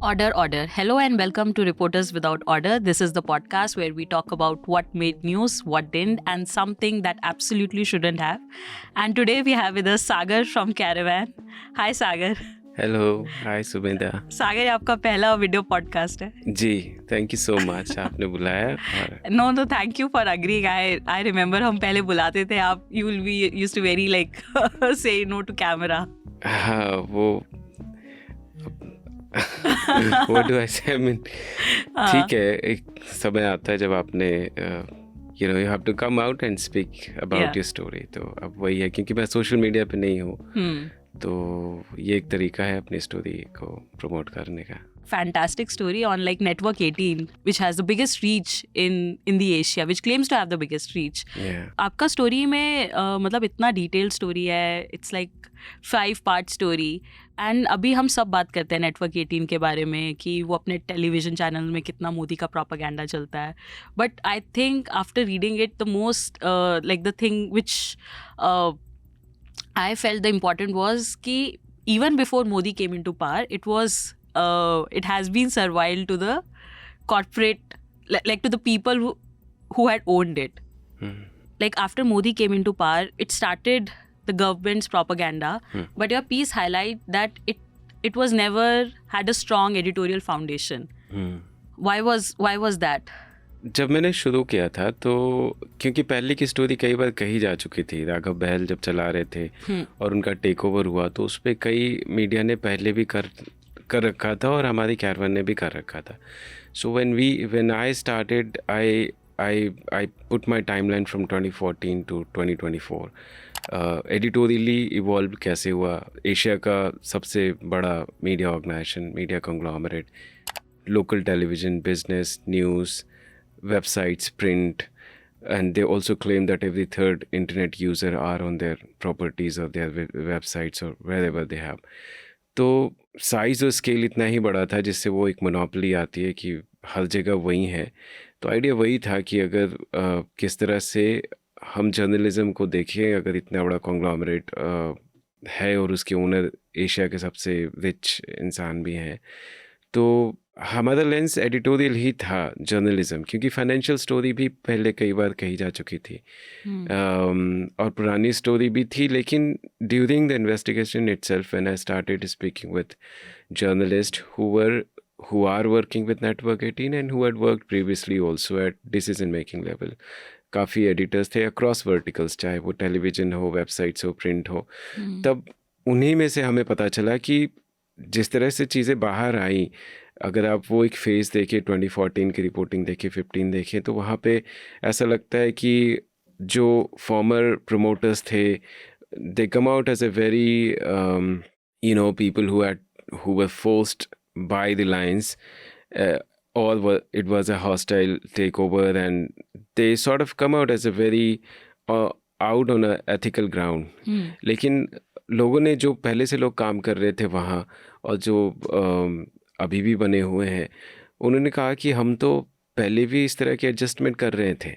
Order, order. Hello and welcome to Reporters Without Order. This is the podcast where we talk about what made news, what didn't, and something that absolutely shouldn't have. And today we have with us Sagar from Caravan. Hi Sagar. Hello hi सुबेदा सागर ये आपका पहला video podcast है. जी thank you so much आपने बुलाया और no no thank you for agreeing. I remember हम पहले बुलाते थे, आप you will be used to very like say no to camera. हाँ वो व्हाट डू आई से आई मीन ठीक है एक समय आता है जब आपने you know you have to come out and speak about your story. तो अब वही है क्योंकि मैं सोशल मीडिया पे नहीं हूँ तो ये एक तरीका है अपनी स्टोरी को प्रमोट करने का. Fantastic story on like Network 18, which has the biggest reach in the Asia, which claims to have the biggest reach. Yeah. आपका स्टोरी में मतलब इतना डिटेल स्टोरी है. It's like 5-part story. And अभी हम सब बात करते हैं नेटवर्क 18 के बारे में कि वो अपने टेलीविजन चैनल में कितना मोदी का प्रोपागेंडा चलता है. But I think after reading it the most like the thing which I felt the important was कि even before Modi came into power, it has been servile to the corporate, like to the people who had owned it. Like after Modi came into power, it started the government's propaganda. But your piece highlight that it was never had a strong editorial foundation. Why was that? जब मैंने शुरू किया था तो क्योंकि पहले की story कई बार कही जा चुकी थी. राघव बहल जब चला रहे थे और उनका टेक ओवर हुआ तो उस पर कई मीडिया ने पहले भी कर रखा था और हमारी कैरवन ने भी कर रखा था. So when I started I put my timeline from 2014 to 2024. Editorially evolve कैसे हुआ. एशिया का सबसे बड़ा media organisation, media conglomerate, local television, business, news, websites, print, and they also claim that every third internet user are on their properties or their websites or wherever they have. तो size और scale इतना ही बड़ा था जिससे वो एक monopoly आती है कि हर जगह वही है. तो आइडिया वही था कि अगर किस तरह से हम जर्नलिज्म को देखें, अगर इतना बड़ा कॉन्ग्लोमरेट है और उसके ओनर एशिया के सबसे रिच इंसान भी हैं, तो हमारा लेंस एडिटोरियल ही था जर्नलिज्म, क्योंकि फाइनेंशियल स्टोरी भी पहले कई बार कही जा चुकी थी और पुरानी स्टोरी भी थी. लेकिन during the investigation itself when I started speaking with journalist who are working with Network 18 and who had worked previously also at decision making level, काफ़ी एडिटर्स थे अक्रॉस वर्टिकल्स, चाहे वो टेलीविज़न हो, वेबसाइट्स हो, print हो. तब उन्हीं में से हमें पता चला कि जिस तरह से चीज़ें बाहर आई, अगर आप वो एक फेज़ देखें, 2014 की रिपोर्टिंग देखें, 15 देखें, तो वहाँ पे ऐसा लगता है कि जो फॉर्मर प्रमोटर्स थे, they come out as a very people who were forced by the Reliance, or it was a hostile takeover, and they sort of come out as a very out on a ethical ground. लेकिन लोगों ने, जो पहले से लोग काम कर रहे थे वहाँ और जो अभी भी बने हुए हैं, उन्होंने कहा कि हम तो पहले भी इस तरह की एडजस्टमेंट कर रहे थे.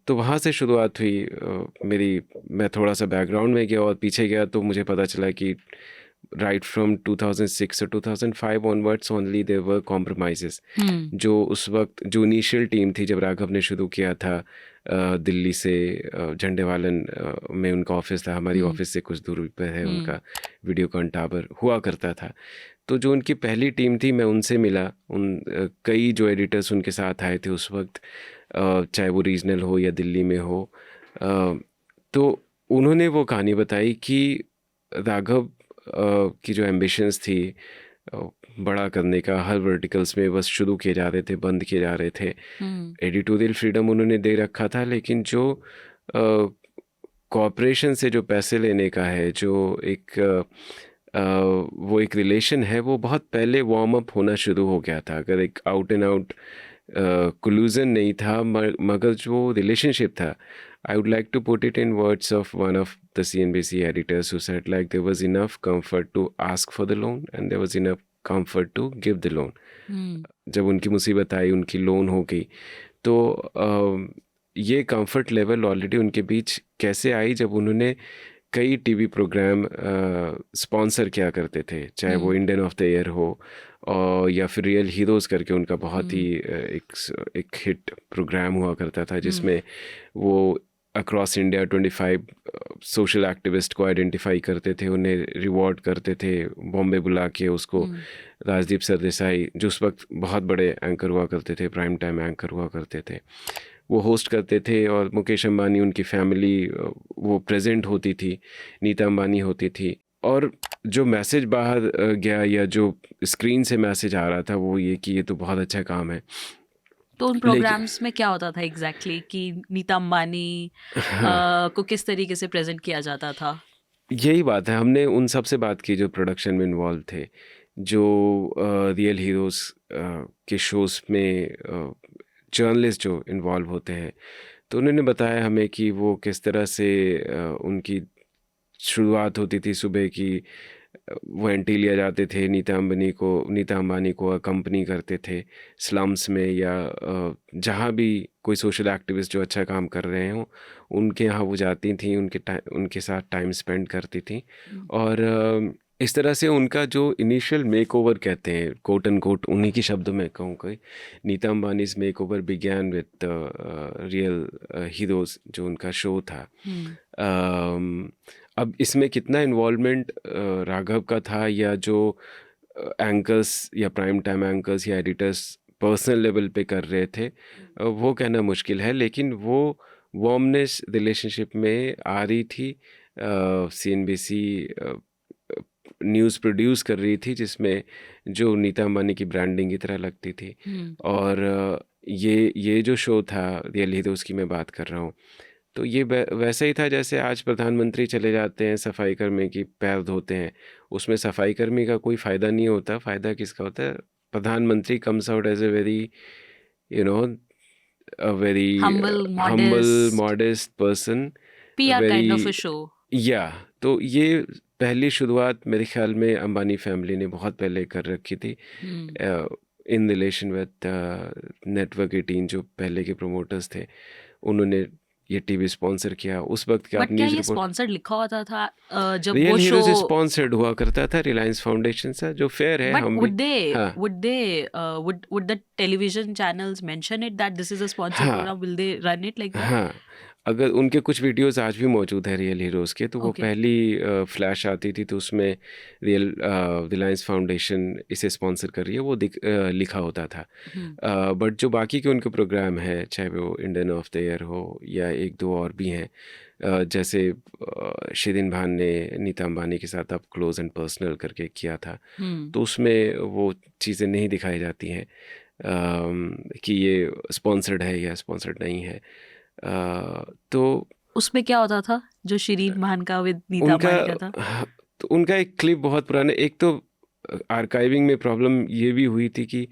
तो वहाँ से शुरुआत हुई मेरी. मैं थोड़ा सा बैकग्राउंड में गया और पीछे गया तो मुझे पता चला कि राइट फ्रॉम 2006 और 2005 onwards only there were compromises. जो उस वक्त जो इनिशियल टीम थी जब राघव ने शुरू किया था, दिल्ली से झंडेवालन में उनका ऑफिस था, हमारी ऑफिस से कुछ दूरी पर है उनका वीडियोकॉन टावर हुआ करता था. तो जो उनकी पहली टीम थी, मैं उनसे मिला. कई जो एडिटर्स उनके साथ आए थे उस वक्त, चाहे वो रीजनल हो या दिल्ली में हो, तो उन्होंने वो कहानी बताई कि राघव की जो एम्बिशंस थी बड़ा करने का, हर वर्टिकल्स में बस शुरू किए जा रहे थे, बंद किए जा रहे थे. एडिटोरियल फ्रीडम उन्होंने दे रखा था, लेकिन जो कॉर्पोरेशन से जो पैसे लेने का है, जो एक वो एक रिलेशन है, वो बहुत पहले वार्म अप होना शुरू हो गया था. अगर एक आउट एंड आउट कोलूजन नहीं था, मगर जो रिलेशनशिप था, I would like to put it in words of one of the CNBC editors who said like there was enough comfort to ask for the loan and there was enough comfort to give the loan. जब उनकी मुसीबत आई, उनकी loan हो गई, तो ये comfort level already उनके बीच कैसे आई, जब उन्होंने कई टीवी प्रोग्राम स्पॉन्सर किया करते थे, चाहे वो इंडियन ऑफ द ईयर हो और या फिर रियल हीरोज़ करके उनका बहुत ही एक हिट प्रोग्राम हुआ करता था, जिसमें वो अक्रॉस इंडिया 25 सोशल एक्टिविस्ट को आइडेंटिफाई करते थे, उन्हें रिवॉर्ड करते थे बॉम्बे बुला के उसको। राजदीप सरदेसाई जो उस वक्त बहुत बड़े एंकर हुआ करते थे, प्राइम टाइम एंकर हुआ करते थे, वो होस्ट करते थे। और मुकेश अंबानी, उनकी फैमिली वो प्रेजेंट होती थी, नीता अंबानी होती थी। और जो मैसेज बाहर गया या जो स्क्रीन से मैसेज आ रहा था वो ये कि ये तो बहुत अच्छा काम है। तो उन प्रोग्राम्स में क्या होता था एग्जैक्टली कि नीता अंबानी को किस तरीके से प्रेजेंट किया जाता था? यही बात है, हमने उन सब से बात की जो प्रोडक्शन में इन्वॉल्व थे, जो रियल हीरोज़ के शोज़ में जर्नलिस्ट जो इन्वॉल्व होते हैं। तो उन्होंने बताया हमें कि वो किस तरह से उनकी शुरुआत होती थी सुबह की। वो एंटी लिया जाते थे, नीता अंबानी को अकम्पनी करते थे स्लम्स में या जहाँ भी कोई सोशल एक्टिविस्ट जो अच्छा काम कर रहे हों उनके यहाँ वो जाती थी, उनके साथ टाइम स्पेंड करती थी। और इस तरह से उनका जो इनिशियल मेकओवर कहते हैं, कोट एंड कोट उन्हीं के शब्दों में कहूँ कि Nita Ambani's makeover began with real heroes, जो उनका शो था। अब इसमें कितना इन्वॉल्वमेंट राघव का था या जो एंकर्स या प्राइम टाइम एंकर्स या एडिटर्स पर्सनल लेवल पे कर रहे थे, वो कहना मुश्किल है, लेकिन वो वार्मनेस रिलेशनशिप में आ रही थी। CNBC न्यूज़ प्रोड्यूस कर रही थी जिसमें जो नीता अंबानी की ब्रांडिंग की तरह लगती थी। और ये जो शो था रियल हीरोज़ की मैं बात कर रहा हूँ, तो ये वैसा ही था जैसे आज प्रधानमंत्री चले जाते हैं, सफाई कर्मी की पैर धोते हैं। उसमें सफाई कर्मी का कोई फ़ायदा नहीं होता, फ़ायदा किसका होता है? प्रधानमंत्री comes out as a very a very humble, modest person, PR kind of very a show. या तो ये पहली शुरुआत मेरे ख्याल में अंबानी फैमिली ने बहुत पहले कर रखी थी इन रिलेशन विद नेटवर्क 18, जो पहले के प्रोमोटर्स थे, उन्होंने ये टीवी स्पॉन्सर किया। उस वक्त का बट क्या ये स्पॉन्सर्ड लिखा होता था जब रियल वो हीरो शो से स्पॉन्सर्ड हुआ करता था रिलायंस फाउंडेशन से, जो फेयर है। बट हम would भी हाँ would the television channels mention it that this is a sponsored हाँ program? Will they run it like that? हाँ, अगर उनके कुछ वीडियोस आज भी मौजूद है रियल हीरोज़ के, तो वो Okay. पहली फ्लैश आती थी तो उसमें रिलायंस फाउंडेशन इसे स्पॉन्सर कर रही है, वो लिखा होता था। बट जो बाकी के उनके प्रोग्राम हैं, चाहे वो इंडियन ऑफ द ईयर हो या एक दो और भी हैं, जैसे शिरीन भान ने नीता अंबानी के साथ अब क्लोज एंड पर्सनल करके किया था, तो उसमें वो चीज़ें नहीं दिखाई जाती हैं कि ये स्पॉन्सर्ड है या स्पॉन्सर्ड नहीं है। तो उसमें क्या होता था जो शिरीन भान का विद नीता अंबानी का था? हाँ, तो उनका एक क्लिप बहुत पुराने, एक तो आर्काइविंग में प्रॉब्लम ये भी हुई थी कि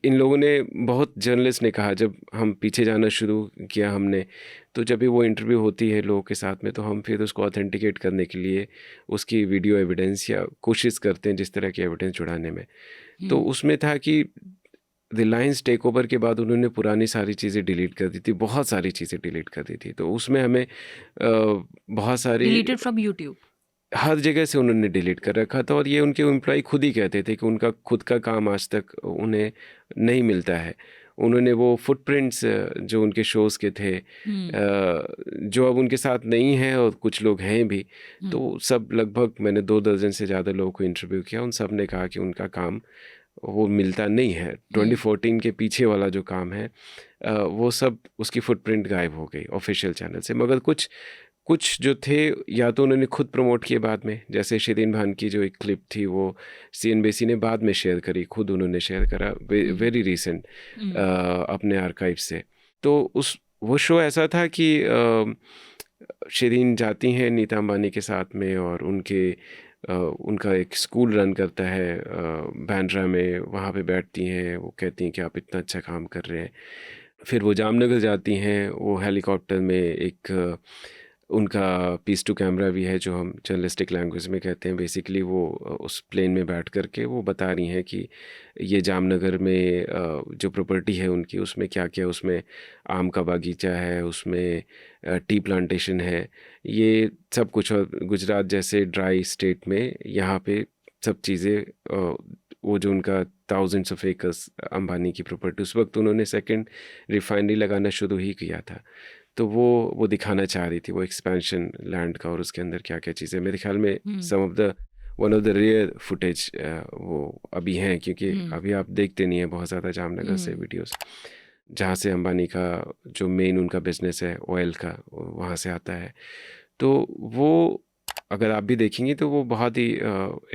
इन लोगों ने, बहुत जर्नलिस्ट ने कहा, जब हम पीछे जाना शुरू किया हमने, तो जब भी वो इंटरव्यू होती है लोगों के साथ में, तो हम फिर उसको ऑथेंटिकेट करने के लिए उसकी वीडियो एविडेंस या कोशिश करते हैं जिस तरह की एविडेंस जुड़ाने में। तो उसमें था कि रिलायंस टेक ओवर के बाद उन्होंने पुरानी सारी चीज़ें डिलीट कर दी थी, बहुत सारी चीज़ें डिलीट कर दी थी। तो उसमें हमें बहुत सारी डिलीटेड फ्रॉम यूट्यूब, हर जगह से उन्होंने डिलीट कर रखा था। और ये उनके एम्प्लॉय खुद ही कहते थे कि उनका खुद का काम आज तक उन्हें नहीं मिलता है। उन्होंने वो फुटप्रिंट्स जो उनके शोज़ के थे, जो अब उनके साथ नहीं हैं और कुछ लोग हैं भी, तो सब लगभग मैंने 2 दर्जन से ज़्यादा लोगों को इंटरव्यू किया, उन सब ने कहा कि उनका काम वो मिलता नहीं है। 2014 के पीछे वाला जो काम है वो सब, उसकी फुटप्रिंट गायब हो गई ऑफिशियल चैनल से। मगर कुछ जो थे या तो उन्होंने खुद प्रमोट किए बाद में, जैसे शिरीन भान की जो एक क्लिप थी वो CNBC ने बाद में शेयर करी, खुद उन्होंने शेयर करा वेरी रिसेंट अपने आर्काइव से। तो वो शो ऐसा था कि शिरीन जाती हैं नीता अंबानी के साथ में और उनका एक स्कूल रन करता है बांद्रा में, वहाँ पे बैठती हैं, वो कहती हैं कि आप इतना अच्छा काम कर रहे हैं। फिर वो जामनगर जाती हैं, वो हेलीकॉप्टर में एक उनका पीस टू कैमरा भी है, जो हम जर्नलिस्टिक लैंग्वेज में कहते हैं। बेसिकली वो उस प्लेन में बैठ करके वो बता रही हैं कि ये जामनगर में जो प्रॉपर्टी है उनकी, उसमें क्या क्या, उसमें आम का बागीचा है, उसमें टी प्लांटेशन है, ये सब कुछ। और गुजरात जैसे ड्राई स्टेट में यहाँ पे सब चीज़ें, वो जो उनका थाउजेंड्स ऑफ एकर्स अंबानी की प्रॉपर्टी, उस वक्त उन्होंने सेकंड रिफाइनरी लगाना शुरू ही किया था। तो वो दिखाना चाह रही थी, वो एक्सपेंशन लैंड का, और उसके अंदर क्या क्या चीज़ें, मेरे ख्याल में one of the rare footage वो अभी हैं, क्योंकि अभी आप देखते नहीं हैं बहुत ज़्यादा जामनगर से वीडियोस, जहाँ से अंबानी का जो मेन उनका बिजनेस है ऑयल का, वहाँ से आता है। तो वो अगर आप भी देखेंगे तो वो बहुत ही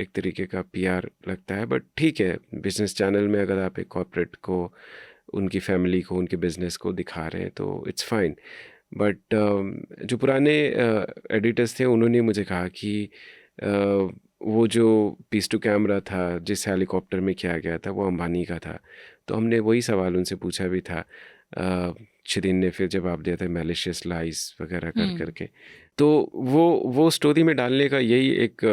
एक तरीके का पीआर लगता है। बट ठीक है, बिजनेस चैनल में अगर आप एक कॉर्पोरेट को, उनकी फैमिली को, उनके बिजनेस को दिखा रहे हैं तो इट्स फाइन। बट जो पुराने एडिटर्स थे उन्होंने मुझे कहा कि वो जो पीस टू कैमरा था जिस हेलीकॉप्टर में किया गया था वो अंबानी का था। तो हमने वही सवाल उनसे पूछा भी था, शिरीन ने फिर जवाब दिया था मैलिशियस लाइज वगैरह कर करके। तो वो स्टोरी में डालने का यही एक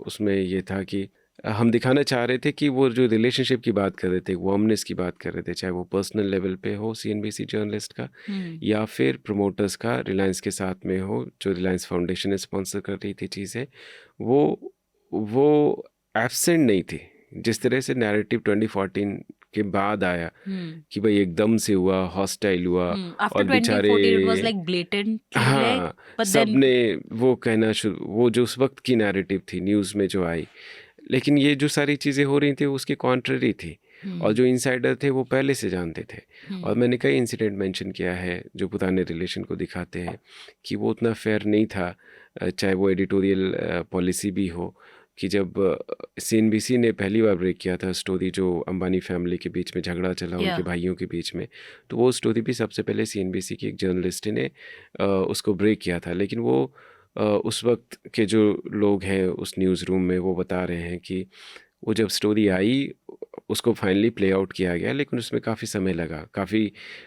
उसमें ये था कि हम दिखाना चाह रहे थे कि वो जो रिलेशनशिप की बात कर रहे थे, वार्मनेस की बात कर रहे थे, चाहे वो पर्सनल लेवल पे हो सीएनबीसी जर्नलिस्ट का, या फिर प्रमोटर्स का रिलायंस के साथ में हो, जो रिलायंस फाउंडेशन ने स्पॉन्सर कर रही थी चीज़ें, वो एब्सेंट नहीं थी। जिस तरह से नैरेटिव 2014 के बाद आया कि भाई एकदम से हुआ, हॉस्टाइल हुआ, और बेचारे हाँ, सबने वो कहना शुरू, वो जो उस वक्त की नैरेटिव थी न्यूज़ में जो आई। लेकिन ये जो सारी चीज़ें हो रही थी उसकी कॉन्ट्ररी थी, और जो इनसाइडर थे वो पहले से जानते थे। और मैंने कई इंसिडेंट मेंशन किया है जो पुराने रिलेशन को दिखाते हैं कि वो उतना फेयर नहीं था, चाहे वो एडिटोरियल पॉलिसी भी हो, कि जब सीएनबीसी ने पहली बार ब्रेक किया था स्टोरी, जो अंबानी फैमिली के बीच में झगड़ा चला उनके भाइयों के बीच में, तो वो स्टोरी भी सबसे पहले सीएनबीसी की एक जर्नलिस्ट ने उसको ब्रेक किया था। लेकिन वो उस वक्त के जो लोग हैं उस न्यूज़ रूम में, वो बता रहे हैं कि वो जब स्टोरी आई उसको फाइनली प्ले आउट किया गया, लेकिन उसमें काफ़ी समय लगा, काफ़ी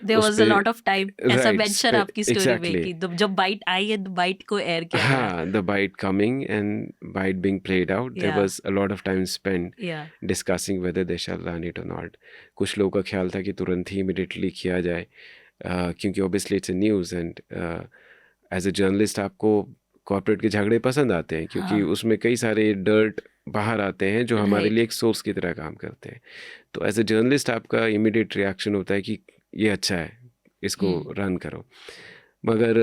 there was a lot of time, ऐसा मेंशन आपकी स्टोरी में कि जब बाइट आई है, बाइट को एयर किया गया, हाँ, the bite coming and bite being played out, there was a lot of time spent discussing whether they shall run it or not. कुछ लोगों का ख्याल था कि तुरंत ही इमिडिएटली किया जाए, क्योंकि obviously it's a news, and as a journalist आपको कॉर्पोरेट के झगड़े पसंद आते हैं, क्योंकि उसमें कई सारे डर्ट बाहर आते हैं जो हमारे लिए एक सोर्स की तरह काम करते हैं। तो एज ए जर्नलिस्ट आपका इमीडिएट रिएक्शन होता है कि ये अच्छा है, इसको रन करो। मगर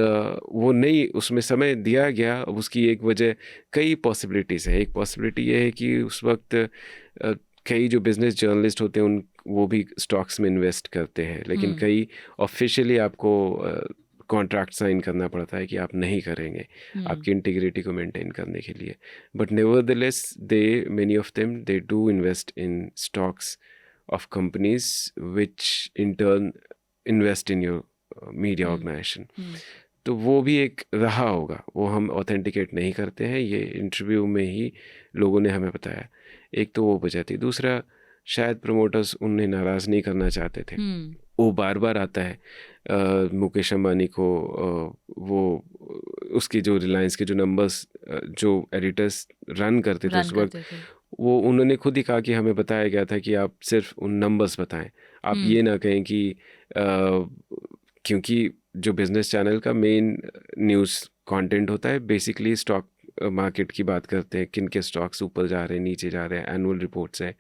वो नहीं, उसमें समय दिया गया। उसकी एक वजह, कई पॉसिबिलिटीज़ है। एक पॉसिबिलिटी ये है कि उस वक्त कई जो बिजनेस जर्नलिस्ट होते हैं वो भी स्टॉक्स में इन्वेस्ट करते हैं, लेकिन कई ऑफिशियली आपको कॉन्ट्रैक्ट साइन करना पड़ता है कि आप नहीं करेंगे, आपकी इंटीग्रिटी को मेंटेन करने के लिए। But nevertheless many of them they do invest in stocks of companies which in turn invest in your media organisation. तो वो भी एक रहा होगा, वो हम ऑथेंटिकेट नहीं करते हैं, ये इंटरव्यू में ही लोगों ने हमें बताया। एक तो वो वजह थी, दूसरा शायद प्रमोटर्स उन्हें नाराज़ नहीं करना चाहते थे। वो बार बार आता है मुकेश अंबानी को, वो उसकी जो रिलायंस के जो नंबर्स जो एडिटर्स रन करते थे उस वक्त, वो उन्होंने खुद ही कहा कि हमें बताया गया था कि आप सिर्फ उन नंबर्स बताएं, आप ये ना कहें कि क्योंकि जो बिजनेस चैनल का मेन न्यूज़ कंटेंट होता है बेसिकली स्टॉक मार्केट की बात करते हैं, किन के स्टॉक्स ऊपर जा रहे हैं, नीचे जा रहे हैं, एनुअल रिपोर्ट्स हैं,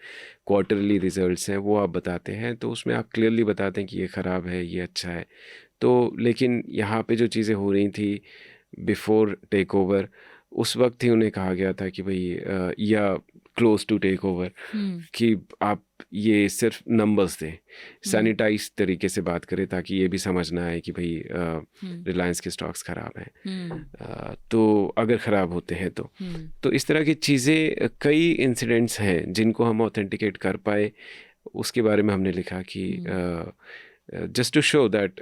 क्वार्टरली रिजल्ट्स हैं, वो आप बताते हैं। तो उसमें आप क्लियरली बताते हैं कि ये ख़राब है, ये अच्छा है। तो लेकिन यहाँ पे जो चीज़ें हो रही थी बिफोर टेक ओवर, उस वक्त ही उन्हें कहा गया था कि भाई या क्लोज टू टेक ओवर कि आप ये सिर्फ नंबर्स दें, सैनिटाइज तरीके से बात करें, ताकि ये भी समझना है कि भाई रिलायंस के स्टॉक्स ख़राब हैं, तो अगर ख़राब होते हैं तो इस तरह की चीज़ें, कई इंसिडेंट्स हैं जिनको हम ऑथेंटिकेट कर पाए। उसके बारे में हमने लिखा कि just to show that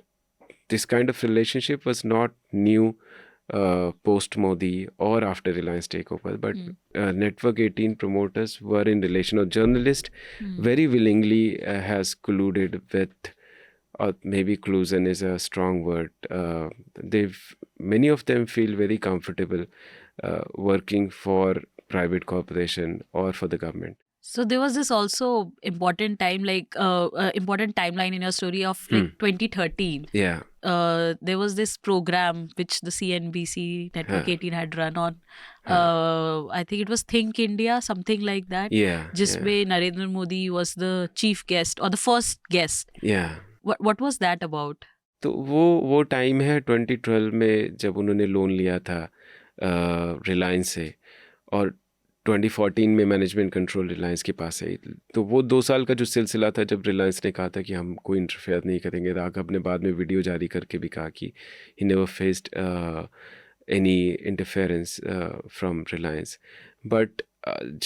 this kind of relationship was not new post Modi or after Reliance takeover, but Network 18 promoters were in relation, or journalist very willingly has colluded with or maybe collusion is a strong word. Many of them feel very comfortable working for private corporation or for the government. So there was this also important time, like important timeline in your story of like 2013. Yeah. There was this program which the CNBC Network Huh. 18 had run on. I think it was Think India, something like that. Yeah. जिसमें Narendra Modi was the chief guest or the first guest. Yeah. What was that about? तो वो time है 2012 में जब उन्होंने loan लिया था रिलायंस से, और 2014 में मैनेजमेंट कंट्रोल रिलायंस के पास है. तो वो 2 साल का जो सिलसिला था जब रिलायंस ने कहा था कि हम कोई इंटरफेयर नहीं करेंगे. राघव ने बाद में वीडियो जारी करके भी कहा कि he never faced any interference from Reliance. But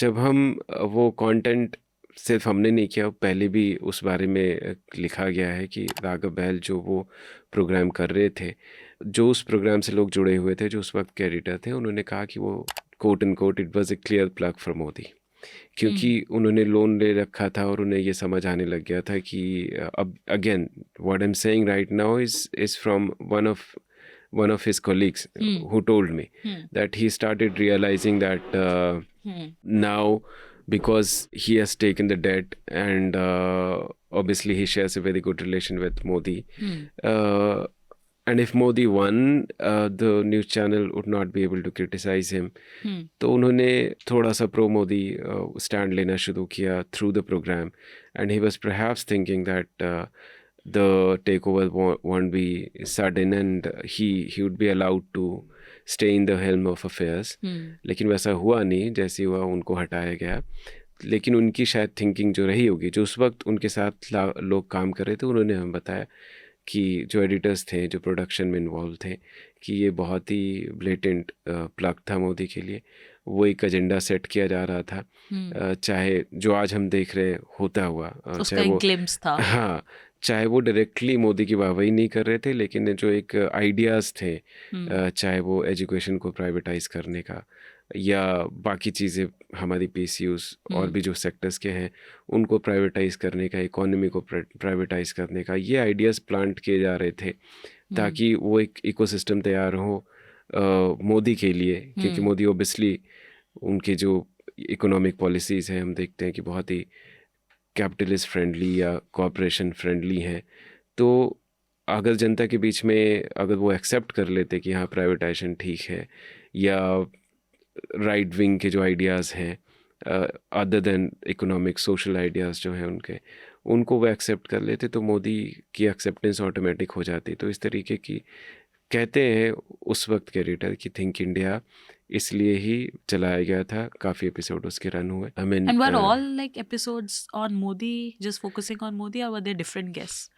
जब हम वो कंटेंट सिर्फ हमने नहीं किया, पहले भी उस बारे में लिखा गया है कि राघव बहल जो वो प्रोग्राम कर रहे थे, जो उस प्रोग्राम से लोग जुड़े हुए थे जो उस वक्त के एडिटर थे, उन्होंने कहा कि वो quote and quote it was a clear plug for Modi, क्योंकि उन्होंने लोन ले रखा था और उन्हें ये समझ आने लग गया था कि अब again what I am saying right now is from one of his colleagues who told me that he started realizing that now, because he has taken the debt and obviously he shares a very good relation with Modi, and if Modi won, the news channel would not be able to criticize him. तो उन्होंने थोड़ा सा pro Modi stand लेना शुरू किया through the program, and he was perhaps thinking that the takeover won't be sudden and he would be allowed to stay in the helm of affairs. लेकिन वैसा हुआ नहीं. जैसे हुआ उनको हटाया गया. लेकिन उनकी शायद थिंकिंग जो रही होगी, जो उस वक्त उनके साथ लोग काम कर रहे थे, उन्होंने हमें बताया कि जो एडिटर्स थे, जो प्रोडक्शन में इन्वॉल्व थे, कि ये बहुत ही ब्लेटेंट प्लग था मोदी के लिए. वो एक एजेंडा सेट किया जा रहा था, चाहे जो आज हम देख रहे होता हुआ, चाहे वो ग्लिम्स था. हाँ, चाहे वो डायरेक्टली मोदी की वाहवाही नहीं कर रहे थे, लेकिन जो एक आइडियाज़ थे, चाहे वो एजुकेशन को प्राइवेटाइज करने का या बाकी चीज़ें, हमारी PSUs और भी जो सेक्टर्स के हैं उनको प्राइवेटाइज करने का, इकोनॉमी को प्राइवेटाइज करने का, ये आइडियाज़ प्लांट किए जा रहे थे ताकि वो एक इकोसिस्टम तैयार हो मोदी के लिए. क्योंकि मोदी ओबियसली उनके जो इकोनॉमिक पॉलिसीज़ हैं, हम देखते हैं कि बहुत ही कैपिटलिस्ट फ्रेंडली या कॉर्पोरेशन फ्रेंडली हैं. तो अगर जनता के बीच में अगर वो एक्सेप्ट कर लेते कि हाँ प्राइवेटाइजेशन ठीक है, या राइट विंग के जो आइडियाज़ हैं other than economic social ideas जो हैं उनको वो एक्सेप्ट कर लेते, तो मोदी की एक्सेप्टेंस ऑटोमेटिक हो जाती. तो इस तरीके की कहते हैं उस वक्त के एडिटर की थिंक इंडिया इसलिए ही चलाया गया था. काफ़ी एपिसोड उसके रन हुए. I mean, and were all like episodes on Modi, just focusing on Modi, or were there different guests?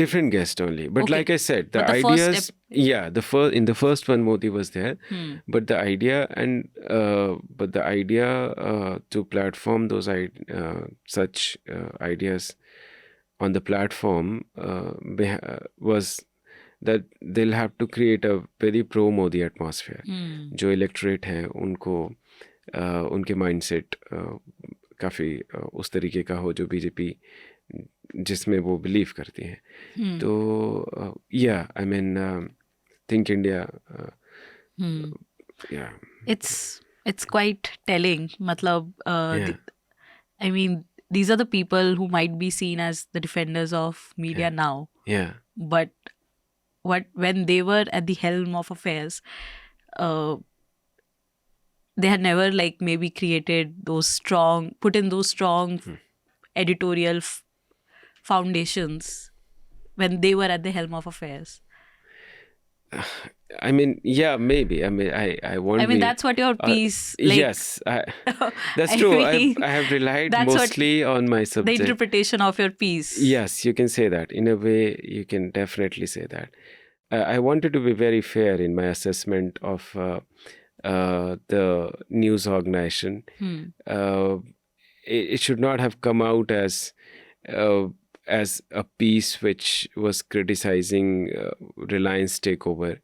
Different guests only, but Okay. like I said, the But the first ideas, in the first one Modi was there, but the idea to platform those such ideas on the platform was that they'll have to create a very pro Modi atmosphere. जो electorate हैं उनको उनके mindset काफ़ी उस तरीके का हो जो बीजेपी जिसमें वो बिलीव करती हैं. तो या आई मीन थिंक इंडिया, या It's quite telling. मतलब I mean, these are the people who might be seen as the defenders of media now, yeah, but when they were at the helm of affairs, they had never like maybe put in those strong editorial foundations when they were at the helm of affairs. I mean, yeah, maybe. I mean, I won't. I mean, that's what your piece. Like, yes, that's true. mean, I have relied that's mostly on my subject. The interpretation of your piece. Yes, you can say that. In a way, you can definitely say that. I wanted to be very fair in my assessment of the news organization. It should not have come out as a piece which was criticizing Reliance takeover,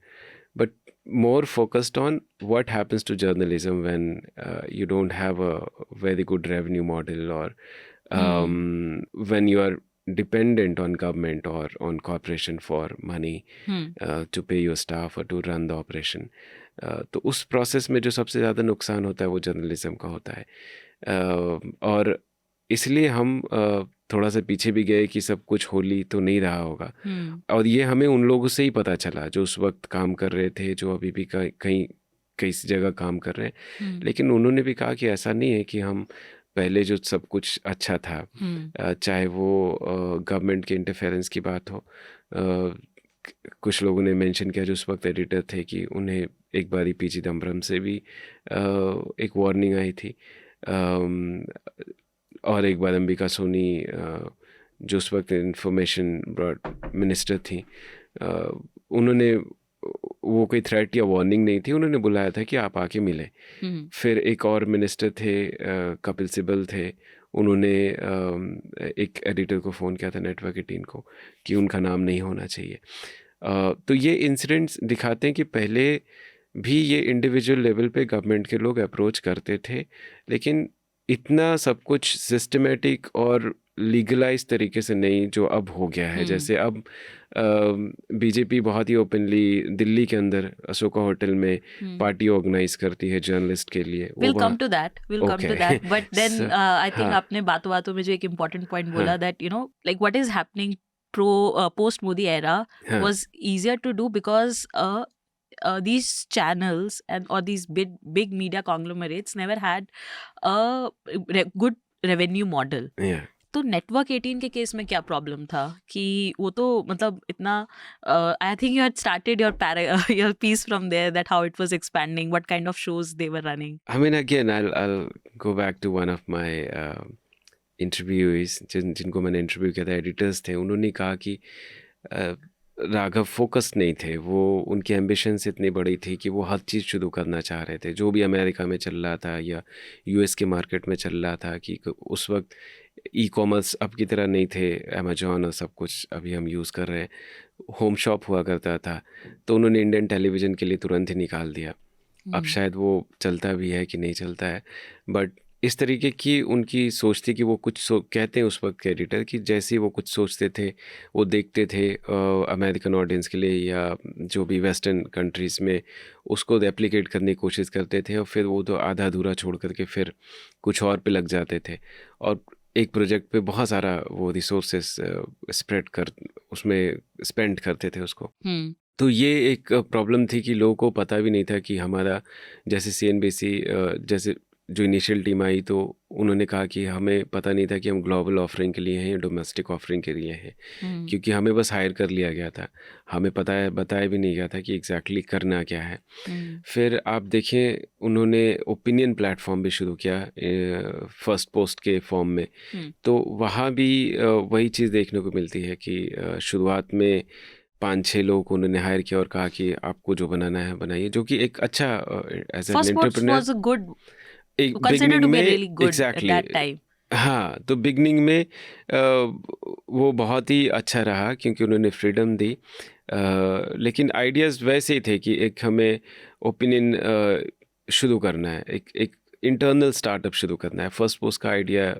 but more focused on what happens to journalism when you don't have a very good revenue model, or when you are dependent on government or on corporation for money to pay your staff or to run the operation. तो उस process में जो सबसे ज़्यादा नुकसान होता है वो जर्नलिज्म का होता है। और इसलिए हम थोड़ा सा पीछे भी गए कि सब कुछ होली तो नहीं रहा होगा। और ये हमें उन लोगों से ही पता चला जो उस वक्त काम कर रहे थे, जो अभी भी कहीं किसी जगह काम कर रहे हैं। लेकिन उन्होंने भी कहा कि ऐसा नहीं है कि हम पहले जो सब कुछ अच्छा था, चाहे वो गवर्नमेंट के इंटरफेरेंस की बात हो। कुछ लोगों ने मेंशन किया जो उस वक्त एडिटर थे कि उन्हें एक बारी पी चिदम्बरम से भी एक वार्निंग आई थी, और एक बार अंबिका सोनी जो उस वक्त इंफॉर्मेशन मिनिस्टर थी, उन्होंने, वो कोई थ्रेट या वार्निंग नहीं थी, उन्होंने बुलाया था कि आप आके मिले। फिर एक और मिनिस्टर थे, कपिल सिब्बल थे, उन्होंने एक एडिटर को फ़ोन किया था नेटवर्क 18 को कि उनका नाम नहीं होना चाहिए। तो ये इंसिडेंट्स दिखाते हैं कि पहले भी ये इंडिविजुअल लेवल पे गवर्नमेंट के लोग अप्रोच करते थे, लेकिन इतना सब कुछ सिस्टमेटिक और लीगलाइज तरीके से नहीं जो अब हो गया है। जैसे अब बीजेपी बहुत ही ओपनली दिल्ली के अंदर अशोका होटल में पार्टी ऑर्गेनाइज करती है जर्नलिस्ट के लिए। We'll come to that. But then I think आपने बातों में जो एक important point बोला that like what is happening post Modi era was easier to do because these channels or these big media conglomerates never had a good revenue model. तो network 18 के case में क्या प्रॉब्लम था कि वो तो मतलब इतना, I think you had started your piece from there that how it was expanding, what kind of shows they were running. I mean again I'll go back to one of my interviewees जिनको मैंने interview किया था, editors थे। उन्होंने कहा कि Raghav focus नहीं थे, वो उनकी एम्बिशंस इतनी बड़ी थी कि वो हर चीज़ शुरू करना चाह रहे थे जो भी अमेरिका में चल रहा था या यूएस के मार्केट में चल रहा था। कि उस वक्त ई कॉमर्स अब की तरह नहीं थे, अमेजॉन और सब कुछ अभी हम यूज़ कर रहे हैं, होम शॉप हुआ करता था। तो उन्होंने इंडियन टेलीविज़न के लिए तुरंत ही निकाल दिया। अब शायद वो चलता भी है कि नहीं चलता है, बट इस तरीके की उनकी सोच थी कि वो कुछ कहते हैं उस वक्त के एडिटर कि जैसे ही वो कुछ सोचते थे वो देखते थे अमेरिकन ऑडियंस के लिए या जो भी वेस्टर्न कंट्रीज़ में, उसको रेप्लिकेट करने की कोशिश करते थे और फिर वो तो आधा अधूरा छोड़ करके फिर कुछ और पे लग जाते थे और एक प्रोजेक्ट पे बहुत सारा वो रिसोर्सेस स्प्रेड कर उसमें स्पेंड करते थे उसको। तो ये एक प्रॉब्लम थी कि लोगों को पता भी नहीं था कि हमारा जैसे CNBC जैसे जो इनिशियल टीम आई तो उन्होंने कहा कि हमें पता नहीं था कि हम ग्लोबल ऑफरिंग के लिए हैं या डोमेस्टिक ऑफरिंग के लिए हैं, क्योंकि हमें बस हायर कर लिया गया था, हमें बताया भी नहीं गया था कि एग्जैक्टली करना क्या है। फिर आप देखें उन्होंने ओपिनियन प्लेटफॉर्म भी शुरू किया फर्स्ट पोस्ट के फॉर्म में, तो वहाँ भी वही चीज़ देखने को मिलती है कि शुरुआत में 5-6 लोगों को उन्होंने हायर किया और कहा कि आपको जो बनाना है बनाइए, जो कि एक अच्छा एज एन एंटरप्रेन्योर एक बिगनिंग में एग्जैक्टली हाँ, तो बिगनिंग में वो बहुत ही अच्छा रहा क्योंकि उन्होंने फ्रीडम दी, लेकिन आइडियाज़ वैसे ही थे कि एक हमें ओपिनियन शुरू करना है, एक इंटरनल स्टार्टअप शुरू करना है। फर्स्ट पोस्ट का आइडिया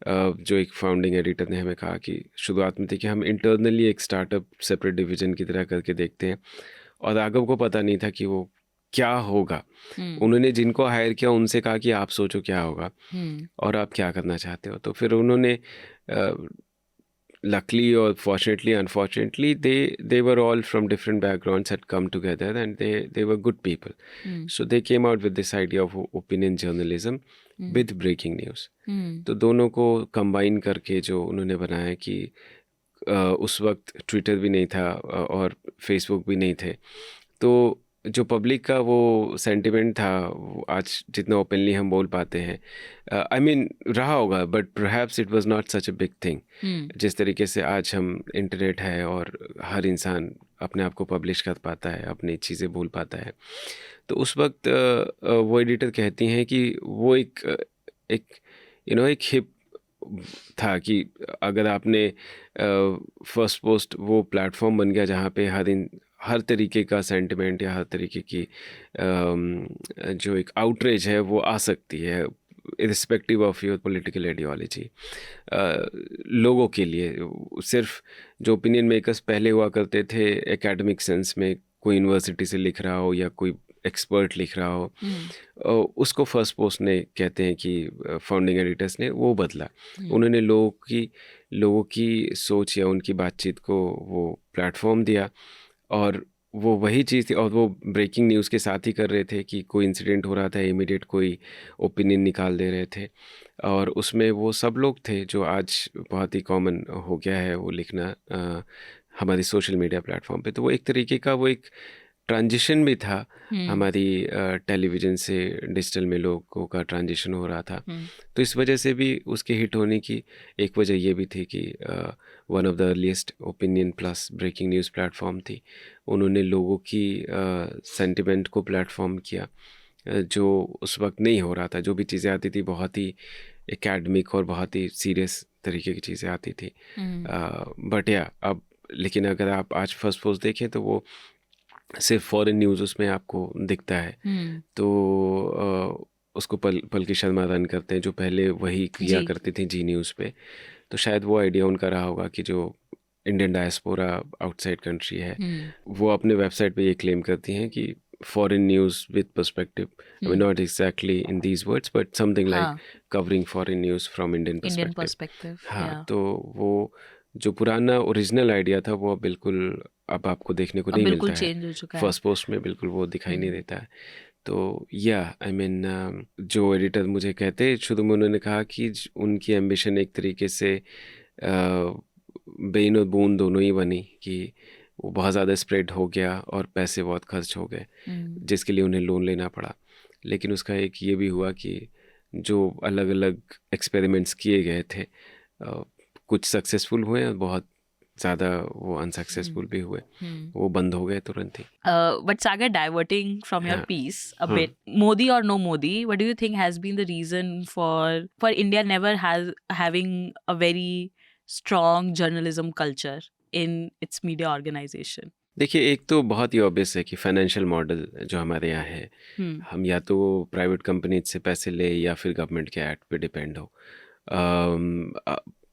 जो एक फाउंडिंग एडिटर ने हमें कहा कि शुरुआत में थी कि हम इंटरनली एक स्टार्टअप सेपरेट डिवीज़न की तरह करके देखते हैं, और राघव को पता नहीं था कि वो क्या होगा। उन्होंने जिनको हायर किया उनसे कहा कि आप सोचो क्या होगा और आप क्या करना चाहते हो। तो फिर उन्होंने luckily or fortunately unfortunately they were all from different backgrounds, had come together and they were good people. So they came out with this idea of opinion journalism with breaking news. तो दोनों को combine करके जो उन्होंने बनाया कि उस वक्त ट्विटर भी नहीं था और फेसबुक भी नहीं थे, तो जो पब्लिक का वो सेंटिमेंट था वो आज जितना ओपनली हम बोल पाते हैं, आई मीन रहा होगा, but perhaps it was not such a big thing. जिस तरीके से आज हम इंटरनेट है और हर इंसान अपने आप को पब्लिश कर पाता है, अपनी चीज़ें बोल पाता है, तो उस वक्त वो एडिटर कहती हैं कि वो एक हिप था कि अगर आपने फर्स्ट पोस्ट वो प्लेटफॉर्म बन गया जहाँ पे हर तरीके का सेंटिमेंट या हर तरीके की जो एक आउटरीच है वो आ सकती है, irrespective of your political ideology, लोगों के लिए सिर्फ जो ओपिनियन मेकर्स पहले हुआ करते थे एकेडमिक सेंस में, कोई यूनिवर्सिटी से लिख रहा हो या कोई एक्सपर्ट लिख रहा हो, उसको फर्स्ट पोस्ट ने कहते हैं कि फाउंडिंग एडिटर्स ने वो बदला। उन्होंने लोगों की सोच या उनकी बातचीत को वो प्लेटफॉर्म दिया, और वो वही चीज़ थी, और वो ब्रेकिंग न्यूज़ के साथ ही कर रहे थे कि कोई इंसिडेंट हो रहा था, इमीडिएट कोई ओपिनियन निकाल दे रहे थे, और उसमें वो सब लोग थे जो आज बहुत ही कॉमन हो गया है वो लिखना हमारी सोशल मीडिया प्लेटफॉर्म पे। तो वो एक तरीके का वो एक ट्रांजिशन भी था हमारी टेलीविज़न से डिजिटल में लोगों का ट्रांजिशन हो रहा था। तो इस वजह से भी उसके हिट होने की एक वजह ये भी थी कि one of the earliest opinion plus breaking news platform थी। उन्होंने लोगों की सेंटिमेंट को प्लेटफॉर्म किया, जो उस वक्त नहीं हो रहा था। जो भी चीज़ें आती थी बहुत ही एकेडमिक और बहुत ही सीरियस तरीके की चीज़ें आती थी। बट या अब लेकिन अगर आप आज फर्स्ट पोस्ट देखें तो वो सिर्फ फॉरेन न्यूज़ उसमें आपको दिखता है। तो उसको पलकी शर्मा रन करते हैं, जो पहले वही किया करती थी जी न्यूज़ पे। तो शायद वो आइडिया उनका रहा होगा कि जो इंडियन डायस्पोरा आउटसाइड कंट्री है वो अपने वेबसाइट पे ये क्लेम करती हैं कि foreign news with perspective, I mean not exactly in these words but something like covering foreign news from Indian perspective. हाँ, तो वो जो पुराना ओरिजिनल आइडिया था वो बिल्कुल अब आपको देखने को नहीं मिलता है। फर्स्ट पोस्ट में बिल्कुल वो दिखाई नहीं देता है। तो या आई मीन जो एडिटर मुझे कहते शुरू में उन्होंने कहा कि उनकी एम्बिशन एक तरीके से बेन और बूंद दोनों ही बनी, कि वो बहुत ज़्यादा स्प्रेड हो गया और पैसे बहुत खर्च हो गए, जिसके लिए उन्हें लोन लेना पड़ा। लेकिन उसका एक ये भी हुआ कि जो अलग अलग एक्सपेरिमेंट्स किए गए थे कुछ सक्सेसफुल हुए और बहुत ज़्यादा वो अनसक्सेसफुल भी हुए, वो बंद हो गए तुरंत ही। But Sagar, diverting from your piece a bit, Modi or no Modi, what do you think has been the reason for India never having a very strong journalism culture in its media organization? देखिए, एक तो बहुत ही obvious है कि financial model जो हमारे यहाँ है, हम या तो प्राइवेट कंपनी से पैसे ले या फिर गवर्नमेंट के एक्ट पे डिपेंड हो।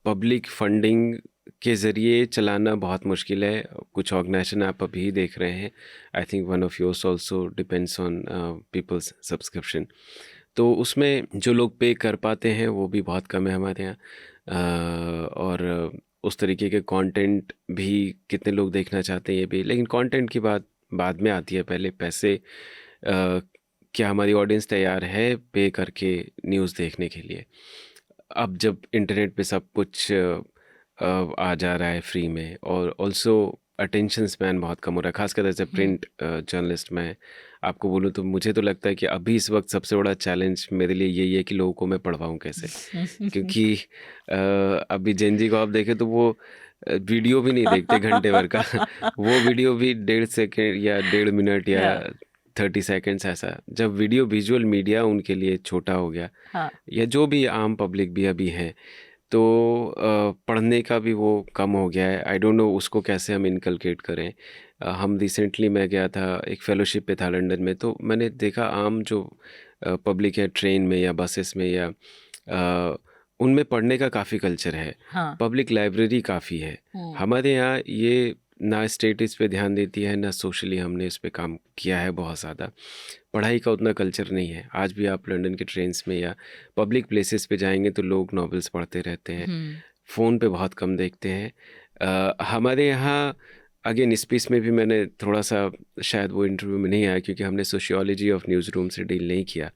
पब्लिक फंडिंग के ज़रिए चलाना बहुत मुश्किल है। कुछ ऑर्गेनाइजेशन आप अभी देख रहे हैं, I think one of yours also depends on people's subscription. तो उसमें जो लोग पे कर पाते हैं वो भी बहुत कम है हमारे यहाँ, और उस तरीके के कंटेंट भी कितने लोग देखना चाहते हैं ये भी। लेकिन कंटेंट की बात बाद में आती है, पहले पैसे, क्या हमारी ऑडियंस तैयार है पे करके न्यूज़ देखने के लिए। अब जब इंटरनेट पे सब कुछ आ जा रहा है फ्री में, और ऑल्सो अटेंशन स्पैन बहुत कम हो रहा है, खासकर एज ए प्रिंट जर्नलिस्ट। मैं आपको बोलूँ तो मुझे तो लगता है कि अभी इस वक्त सबसे बड़ा चैलेंज मेरे लिए यही है कि लोगों को मैं पढ़वाऊँ कैसे। क्योंकि अभी जेनजी को आप देखें तो वो वीडियो भी नहीं देखते घंटे भर का वो वीडियो भी 1.5 सेकेंड या 1.5 मिनट या 30 सेकेंड्स ऐसा। जब वीडियो विजुअल मीडिया उनके लिए छोटा हो गया, या जो भी आम पब्लिक भी अभी है, तो पढ़ने का भी वो कम हो गया है। आई डोंट नो उसको कैसे हम इनकलकेट करें। हम रिसेंटली मैं गया था एक फेलोशिप पे था लंदन में, तो मैंने देखा आम जो पब्लिक है ट्रेन में या बसेस में या उनमें पढ़ने का काफ़ी कल्चर है। पब्लिक लाइब्रेरी काफ़ी है। हमारे यहाँ ये ना स्टेट इस पे ध्यान देती है, ना सोशली हमने इस पे काम किया है बहुत ज़्यादा। पढ़ाई का उतना कल्चर नहीं है। आज भी आप लंदन के ट्रेन्स में या पब्लिक प्लेसेस पे जाएंगे तो लोग नॉवेल्स पढ़ते रहते हैं, फ़ोन पे बहुत कम देखते हैं। हमारे यहाँ अगेन इस पीस में भी मैंने थोड़ा सा, शायद वो इंटरव्यू में नहीं आया क्योंकि हमने सोशियोलॉजी ऑफ न्यूज़ रूम से डील नहीं किया।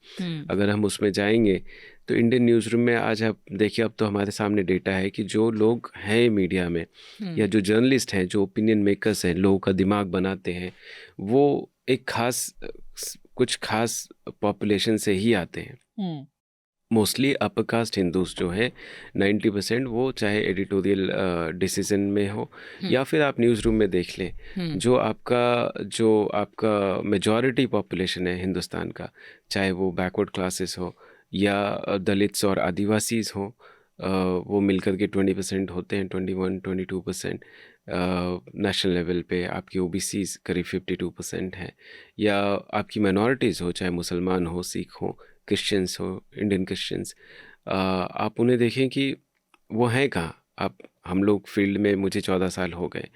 अगर हम उसमें जाएंगे तो इंडियन न्यूज़ रूम में आज आप देखिए, अब तो हमारे सामने डेटा है कि जो लोग हैं मीडिया में या जो जर्नलिस्ट हैं, जो ओपिनियन मेकर्स हैं, लोगों का दिमाग बनाते हैं, वो एक कुछ खास पॉपुलेशन से ही आते हैं। मोस्टली अपर कास्ट हिंदूज जो है 90%, वो चाहे एडिटोरियल डिसीजन में हो या फिर आप न्यूज़ रूम में देख लें, जो आपका मेजॉरिटी पॉपुलेशन है हिंदुस्तान का, चाहे वो बैकवर्ड क्लासेस हो या दलित्स और आदिवासीज़ हो, वो मिलकर के 20% होते हैं, 21-22%। नेशनल लेवल पे आपकी ओबीसीज़ करीब 52% हैं, या आपकी माइनॉरिटीज़ हो, चाहे मुसलमान हो, सिख हो क्रिश्चियंस हो, इंडियन क्रिश्चियंस, आप उन्हें देखें कि वो हैं कहाँ। आप हम लोग फील्ड में, मुझे 14 साल हो गए।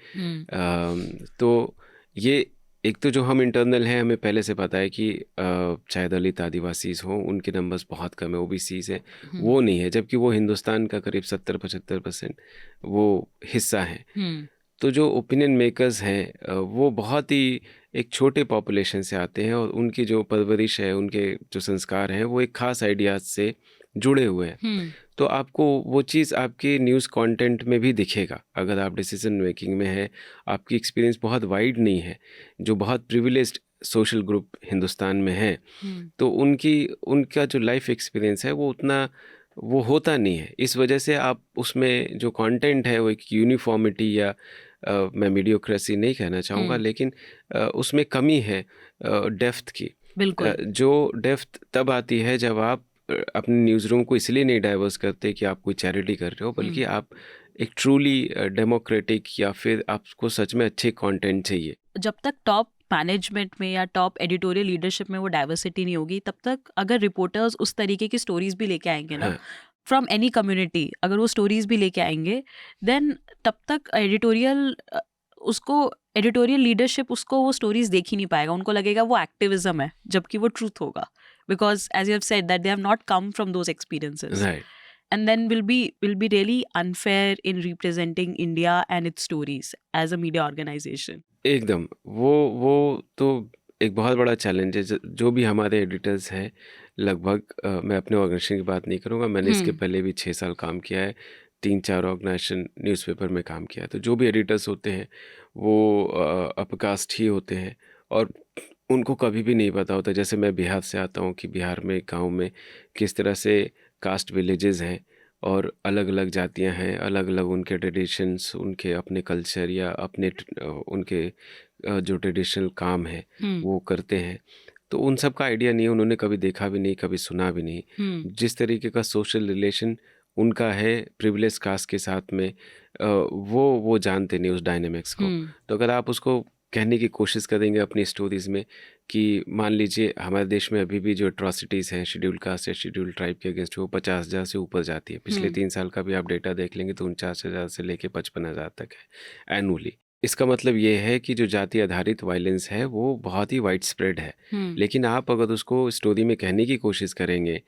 तो ये एक तो जो हम इंटरनल हैं, हमें पहले से पता है कि चाहे दलित आदिवासीज हों, उनके नंबर्स बहुत कम है, ओबीसीज हैं, वो नहीं है, जबकि वो हिंदुस्तान का करीब 70-75% वो हिस्सा है। तो जो ओपिनियन मेकर्स हैं वो बहुत ही एक छोटे पॉपुलेशन से आते हैं, और उनकी जो परवरिश है, उनके जो संस्कार हैं, वो एक खास आइडियाज से जुड़े हुए हैं। तो आपको वो चीज़ आपके न्यूज़ कंटेंट में भी दिखेगा। अगर आप डिसीजन मेकिंग में है, आपकी एक्सपीरियंस बहुत वाइड नहीं है, जो बहुत प्रिविलेज्ड सोशल ग्रुप हिंदुस्तान में है, तो उनका जो लाइफ एक्सपीरियंस है वो उतना वो होता नहीं है। इस वजह से आप उसमें जो कंटेंट है वो एक यूनिफॉर्मिटी या मैं मीडियोक्रेसी नहीं कहना चाहूँगा, लेकिन उसमें कमी है डेप्थ की। बिल्कुल। जो डेप्थ तब आती है जब आप अपने न्यूज़ रूम को इसलिए नहीं डाइवर्स करते कि आप कोई चैरिटी कर रहे हो, बल्कि आप एक ट्रूली डेमोक्रेटिक या फिर आपको सच में अच्छे कंटेंट चाहिए। जब तक टॉप मैनेजमेंट में या टॉप एडिटोरियल लीडरशिप में वो डाइवर्सिटी नहीं होगी, तब तक अगर रिपोर्टर्स उस तरीके की स्टोरीज भी लेके आएंगे ना, फ्रॉम एनी कम्युनिटी, अगर वो स्टोरीज भी लेके आएंगे, देन तब तक एडिटोरियल लीडरशिप उसको वो स्टोरीज देख ही नहीं पाएगा। उनको लगेगा वो एक्टिविज्म है, जबकि वो ट्रूथ होगा, because as you have said that they have not come from those experiences, and then will be really unfair in representing India and its stories as a media organization. एकदम वो तो एक बहुत बड़ा चैलेंज है। जो भी हमारे एडिटर्स हैं, लगभग मैं अपने ऑर्गेनाइजेशन की बात नहीं करूँगा, मैंने इसके पहले भी 6 साल काम किया है, 3-4 ऑर्गेनाइजेशन न्यूज़पेपर में काम किया है। तो जो भी एडिटर्स होते हैं वो अपकास्ट ही होते हैं, और उनको कभी भी नहीं पता होता। जैसे मैं बिहार से आता हूँ कि बिहार में गाँव में किस तरह से कास्ट विलेजेस हैं, और अलग अलग जातियां हैं, अलग अलग उनके ट्रेडिशंस, उनके अपने कल्चर या अपने उनके जो ट्रेडिशनल काम है वो करते हैं। तो उन सब का आइडिया नहीं है, उन्होंने कभी देखा भी नहीं, कभी सुना भी नहीं। जिस तरीके का सोशल रिलेशन उनका है प्रिविलेज कास्ट के साथ में, वो जानते नहीं उस डायनेमिक्स को। तो अगर आप उसको कहने की कोशिश करेंगे अपनी स्टोरीज़ में कि मान लीजिए हमारे देश में अभी भी जो एट्रॉसिटीज़ हैं शेड्यूल कास्ट या शेड्यूल ट्राइब के अगेंस्ट, वो 50,000 से ऊपर जाती है। पिछले 3 साल का भी आप डेटा देख लेंगे तो 49,000 से लेके 55,000 तक है एनुअली। इसका मतलब ये है कि जो जाति आधारित वायलेंस है वो बहुत ही वाइड स्प्रेड है। लेकिन आप अगर उसको स्टोरी में कहने की कोशिश करेंगे,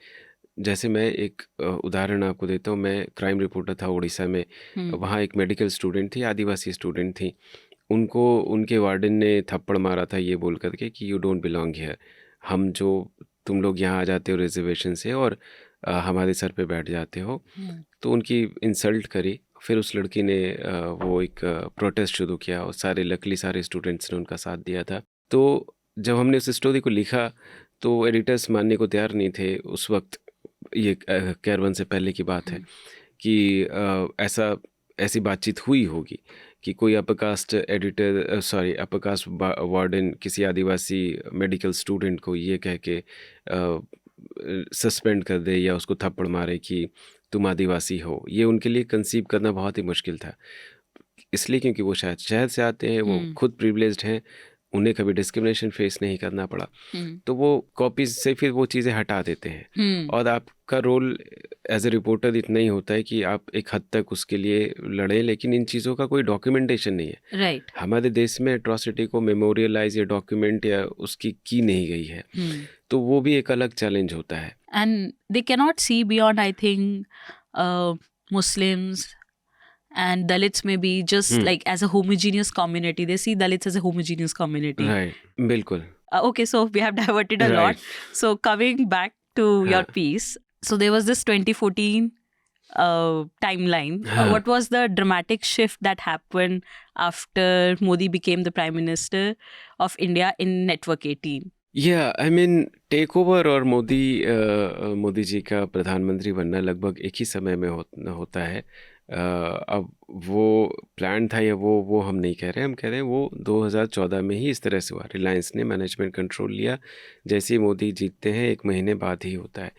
जैसे मैं एक उदाहरण आपको देता हूँ। मैं क्राइम रिपोर्टर था उड़ीसा में, वहाँ एक मेडिकल स्टूडेंट थी, आदिवासी स्टूडेंट थी। उनको उनके वार्डन ने थप्पड़ मारा था ये बोल करके कि यू डोंट बिलोंग हियर, तुम लोग यहाँ आ जाते हो रिजर्वेशन से और हमारे सर पे बैठ जाते हो। तो उनकी इंसल्ट करी। फिर उस लड़की ने वो एक प्रोटेस्ट शुरू किया, और लकली सारे स्टूडेंट्स ने उनका साथ दिया था। तो जब हमने उस स्टोरी को लिखा तो एडिटर्स मानने को तैयार नहीं थे उस वक्त। ये कैरवन से पहले की बात है कि ऐसी बातचीत हुई होगी कि कोई अपरकास्ट वार्डन किसी आदिवासी मेडिकल स्टूडेंट को ये कह के सस्पेंड कर दे या उसको थप्पड़ मारे कि तुम आदिवासी हो। ये उनके लिए कंसीव करना बहुत ही मुश्किल था, इसलिए क्योंकि वो शायद शहर से आते हैं, वो खुद प्रिविलेज्ड हैं, उन्हें कभी डिस्क्रिमिनेशन फेस नहीं करना पड़ा। तो वो कॉपीज से फिर वो चीज़ें हटा देते हैं। और आपका रोल एज ए रिपोर्टर इतना ही होता है कि आप एक हद तक उसके लिए लड़ें, लेकिन इन चीज़ों का कोई डॉक्यूमेंटेशन नहीं है। राइट। हमारे देश में एट्रॉसिटी को मेमोरियलाइज या डॉक्यूमेंट या उसकी की नहीं गई है। तो वो भी एक अलग चैलेंज होता है। And they can not see beyond, I think, Muslims and Dalits may be just like as a homogeneous community. They see Dalits as a homogeneous community. Right. बिल्कुल. Okay, so we have diverted a lot. So coming back to your piece, so there was this 2014 timeline. What was the dramatic shift that happened after Modi became the Prime Minister of India in Network 18? Yeah, I mean, take over और मोदी जी का प्रधानमंत्री बनना लगभग एक ही समय में होता है। अब वो प्लान था या वो हम नहीं कह रहे, हम कह रहे हैं वो 2014 में ही इस तरह से हुआ। रिलायंस ने मैनेजमेंट कंट्रोल लिया, जैसे ही मोदी जीतते हैं 1 महीने बाद ही होता है।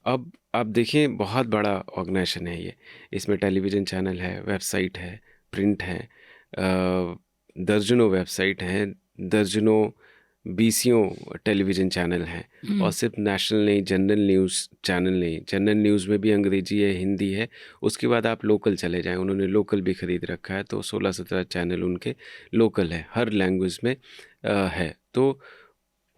अब आप देखें, बहुत बड़ा ऑर्गेनाइजेशन है ये। इसमें टेलीविज़न चैनल है, वेबसाइट है, प्रिंट है, दर्जनों वेबसाइट हैं, दर्जनों बीसियों टेलीविज़न चैनल हैं और सिर्फ नेशनल नहीं, जनरल न्यूज़ चैनल नहीं, जनरल न्यूज़ में भी अंग्रेजी है, हिंदी है। उसके बाद आप लोकल चले जाएं, उन्होंने लोकल भी ख़रीद रखा है, तो 16-17 चैनल उनके लोकल है, हर लैंग्वेज में है। तो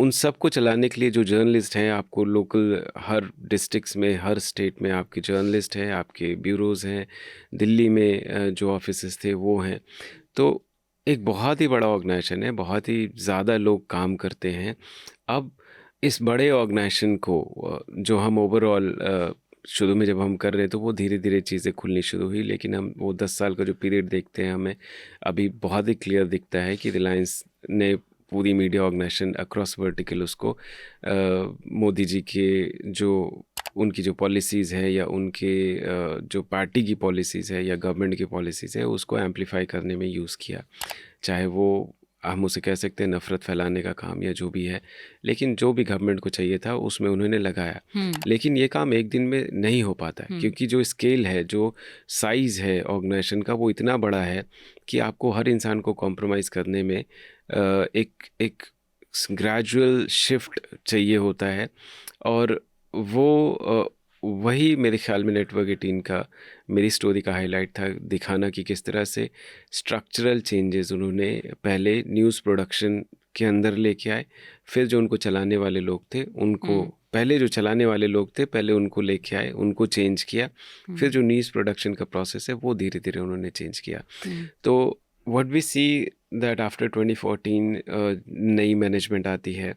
उन सब को चलाने के लिए जो जर्नलिस्ट हैं, आपको लोकल हर डिस्ट्रिक्ट्स में, हर स्टेट में आपके जर्नलिस्ट हैं, आपके ब्यूरोज़ हैं, दिल्ली में जो ऑफिसेस थे वो हैं। तो एक बहुत ही बड़ा ऑर्गेनाइजेशन है, बहुत ही ज़्यादा लोग काम करते हैं। अब इस बड़े ऑर्गेनाइजेशन को जो हम ओवरऑल शुरू में जब हम कर रहे तो वो धीरे धीरे चीज़ें खुलनी शुरू हुई, लेकिन हम वो 10 साल का जो पीरियड देखते हैं हमें अभी बहुत ही क्लियर दिखता है कि रिलायंस ने पूरी मीडिया ऑर्गेनाइजेशन अक्रॉस वर्टिकल उसको मोदी जी के जो उनकी जो पॉलिसीज़ है या उनके जो पार्टी की पॉलिसीज़ है या गवर्नमेंट की पॉलिसीज़ है उसको एम्पलीफाई करने में यूज़ किया। चाहे वो हम उसे कह सकते हैं नफ़रत फैलाने का काम या जो भी है, लेकिन जो भी गवर्नमेंट को चाहिए था उसमें उन्होंने लगाया। लेकिन ये काम एक दिन में नहीं हो पाता क्योंकि जो स्केल है, जो साइज़ है ऑर्गेनाइजेशन का वो इतना बड़ा है कि आपको हर इंसान को कॉम्प्रोमाइज़ करने में एक ग्रेजुअल शिफ्ट चाहिए होता है। और वो वही मेरे ख्याल में नेटवर्क 18 का मेरी स्टोरी का हाईलाइट था, दिखाना कि किस तरह से स्ट्रक्चरल चेंजेस उन्होंने पहले न्यूज़ प्रोडक्शन के अंदर लेके आए, फिर जो उनको चलाने वाले लोग थे उनको पहले जो चलाने वाले लोग थे पहले उनको लेके आए, उनको चेंज किया, फिर जो न्यूज़ प्रोडक्शन का प्रोसेस है वो धीरे धीरे उन्होंने चेंज किया। तो what we see that after 2014 नई मैनेजमेंट आती है,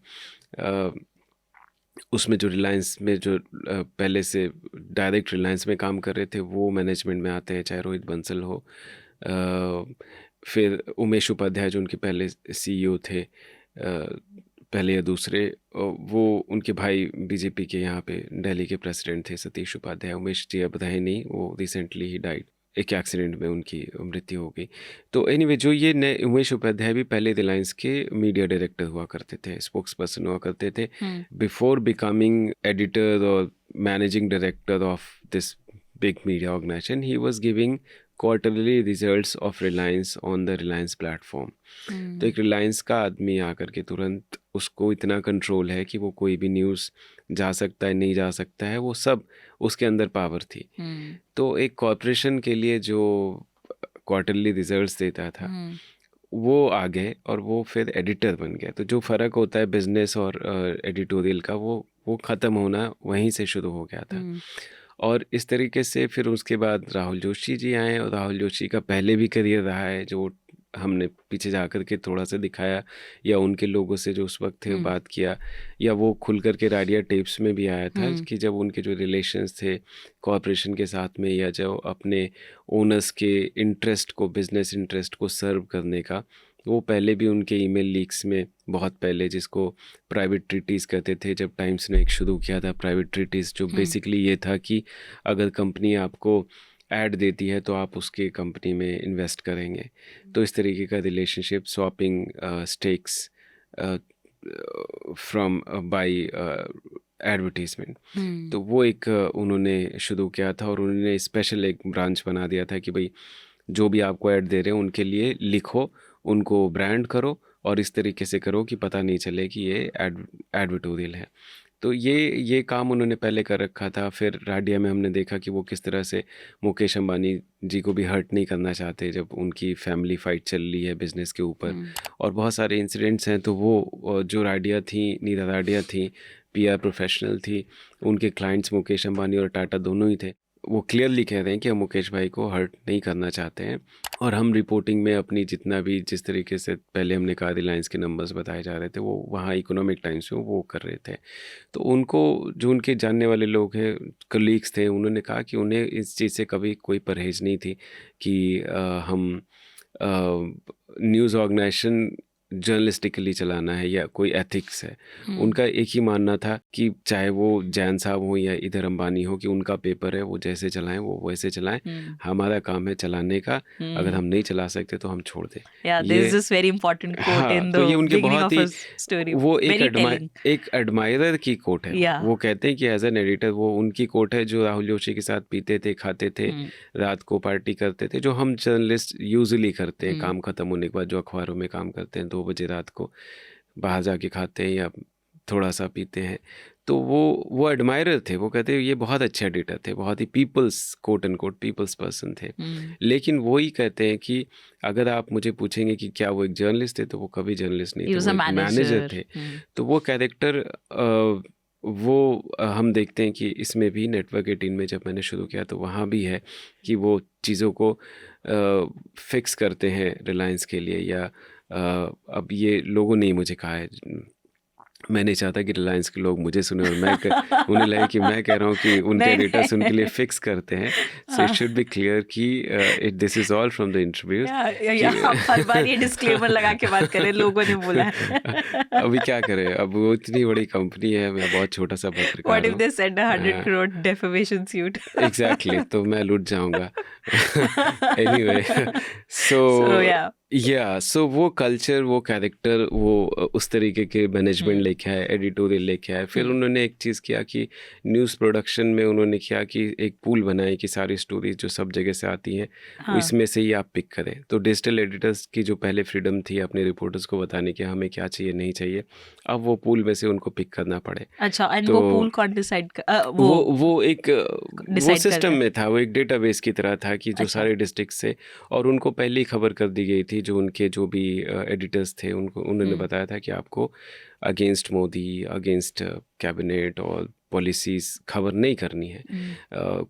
उसमें जो रिलायंस में जो पहले से डायरेक्ट रिलायंस में काम कर रहे थे वो मैनेजमेंट में आते हैं, चाहे रोहित बंसल हो, फिर उमेश उपाध्याय जो उनके पहले सीईओ थे, पहले या दूसरे, वो उनके भाई बीजेपी के यहाँ पे दिल्ली के प्रेसिडेंट थे सतीश उपाध्याय। उमेश जी अब रहे नहीं, वो रिसेंटली ही डाइड, एक एक्सीडेंट में उनकी मृत्यु हो गई। तो एनीवे जो ये नए उमेश उपाध्याय भी पहले रिलायंस के मीडिया डायरेक्टर हुआ करते थे, स्पोक्स पर्सन हुआ करते थे बिफोर बिकमिंग एडिटर और managing director of this big media organisation. He was giving quarterly results of Reliance on the Reliance platform. तो एक रिलायंस का आदमी आकर के तुरंत उसको इतना कंट्रोल है कि वो कोई भी न्यूज़ जा सकता है, नहीं जा सकता है, वो सब उसके अंदर पावर थी। तो एक कॉरपोरेशन के लिए जो क्वार्टरली रिजल्ट्स देता था वो आ गए और वो फिर एडिटर बन गया। तो जो फ़र्क होता है बिजनेस और एडिटोरियल का वो ख़त्म होना वहीं से शुरू हो गया था। और इस तरीके से फिर उसके बाद राहुल जोशी जी आए, और राहुल जोशी का पहले भी करियर रहा है जो हमने पीछे जाकर के थोड़ा सा दिखाया, या उनके लोगों से जो उस वक्त थे बात किया, या वो खुल कर के राडिया टेप्स में भी आया था कि जब उनके जो रिलेशंस थे कॉरपोरेशन के साथ में, या जो अपने ओनर्स के इंटरेस्ट को, बिजनेस इंटरेस्ट को सर्व करने का, वो पहले भी उनके ईमेल लीक्स में बहुत पहले, जिसको प्राइवेट ट्रीटीज़ कहते थे, जब टाइम्स ने एक शुरू किया था प्राइवेट ट्रीटीज़, जो बेसिकली ये था कि अगर कंपनी आपको ऐड देती है तो आप उसके कंपनी में इन्वेस्ट करेंगे। तो इस तरीके का relationship, swapping stakes from by advertisement, तो वो एक उन्होंने शुरू किया था। और उन्होंने स्पेशल एक ब्रांच बना दिया था कि भाई जो भी आपको ऐड दे रहे हैं उनके लिए लिखो, उनको ब्रांड करो और इस तरीके से करो कि पता नहीं चले कि ये एडवर्टोरियल है। तो ये काम उन्होंने पहले कर रखा था। फिर राडिया में हमने देखा कि वो किस तरह से मुकेश अंबानी जी को भी हर्ट नहीं करना चाहते, जब उनकी फैमिली फाइट चल रही है बिजनेस के ऊपर, और बहुत सारे इंसिडेंट्स हैं। तो वो जो राडिया थी, नीरा राडिया थी, पीआर प्रोफेशनल थी, उनके क्लाइंट्स मुकेश अंबानी और टाटा दोनों ही थे। वो क्लियरली कह रहे हैं कि हम मुकेश भाई को हर्ट नहीं करना चाहते हैं, और हम रिपोर्टिंग में अपनी जितना भी, जिस तरीके से पहले हमने कहा रिलायंस के नंबर्स बताए जा रहे थे, वो वहाँ इकोनॉमिक टाइम्स में वो कर रहे थे। तो उनको जो उनके जानने वाले लोग हैं, कलीग्स थे, उन्होंने कहा कि उन्हें इस चीज़ से कभी कोई परहेज नहीं थी कि हम न्यूज़ ऑर्गेनाइजेशन जर्नलिस्टिकली चलाना है या कोई एथिक्स है। उनका एक ही मानना था कि चाहे वो जैन साहब हो या इधर अंबानी हो, कि उनका पेपर है, वो जैसे चलाएं वो वैसे चलाएं, हमारा काम है चलाने का, अगर हम नहीं चला सकते तो हम छोड़ दें। तो ये उनके बहुत ही वो एक एडमायरर की कोट है। वो कहते हैं कि एज एन एडिटर वो उनकी कोट है, जो राहुल जोशी के साथ पीते थे, खाते थे, रात को पार्टी करते थे, जो हम जर्नलिस्ट यूजुअली करते हैं काम खत्म होने के बाद, जो अखबारों में काम करते हैं 2 बजे रात को। बाहर जाके खाते हैं या थोड़ा सा पीते हैं, तो वो एडमायरर थे, वो कहते ये बहुत अच्छे एडिटर थे, बहुत ही people's quote and quote people's person थे। लेकिन वो ही कहते हैं कि अगर आप मुझे पूछेंगे कि क्या वो एक जर्नलिस्ट थे, तो वो कभी जर्नलिस्ट नहीं He थे, was वो a एक मैनेजर manager. थे। तो वो कैरेक्टर हम देखते हैं कि इसमें भी नेटवर्क 18 में जब मैंने शुरू किया तो वहाँ भी है कि वो चीज़ों को फिक्स करते हैं रिलायंस के लिए, या अब ये लोगों ने ही मुझे कहा है, मैं नहीं चाहता कि रिलायंस के लोग मुझे सुने और उन्हें लगे कि मैं कह रहा हूँ कि उनके नहीं, एडिटर्स उनके लिए नहीं। फिक्स करते हैं। So it should be clear कि this is all from the interviews. हम हर बार ये डिस्क्लेमर लगा के बात करें, लोगों ने बोला है। अभी क्या करें, अब वो इतनी बड़ी कंपनी है, मैं बहुत छोटा सा What पत्रकार if हूँ। they send a 100 crore defamation suit? Exactly, तो मैं लुट जाऊंगा। Anyway, So yeah. सो वो कल्चर, वो कैरेक्टर, वो उस तरीके के मैनेजमेंट Hmm. लेके आए, एडिटोरियल लेके आए। फिर Hmm. उन्होंने एक चीज़ किया कि न्यूज़ प्रोडक्शन में उन्होंने किया कि एक पूल बनाए कि सारी स्टोरीज जो सब जगह से आती हैं हाँ. इसमें से ही आप पिक करें। तो डिजिटल एडिटर्स की जो पहले फ्रीडम थी अपने रिपोर्टर्स को बताने की हमें क्या चाहिए नहीं चाहिए, अब वो पूल में से उनको पिक करना पड़े। अच्छा, एंड तो वो पूल कौन डिसाइड वो एक वो डिसाइड कर सिस्टम रहा है? में था, वो एक डेटाबेस की तरह था कि जो अच्छा. सारे डिस्ट्रिक्ट से, और उनको पहले ही खबर कर दी गई थी, जो उनके जो भी एडिटर्स थे उनको उन्होंने बताया था कि आपको अगेंस्ट मोदी, अगेंस्ट कैबिनेट और पॉलिसीज़ खबर नहीं करनी है।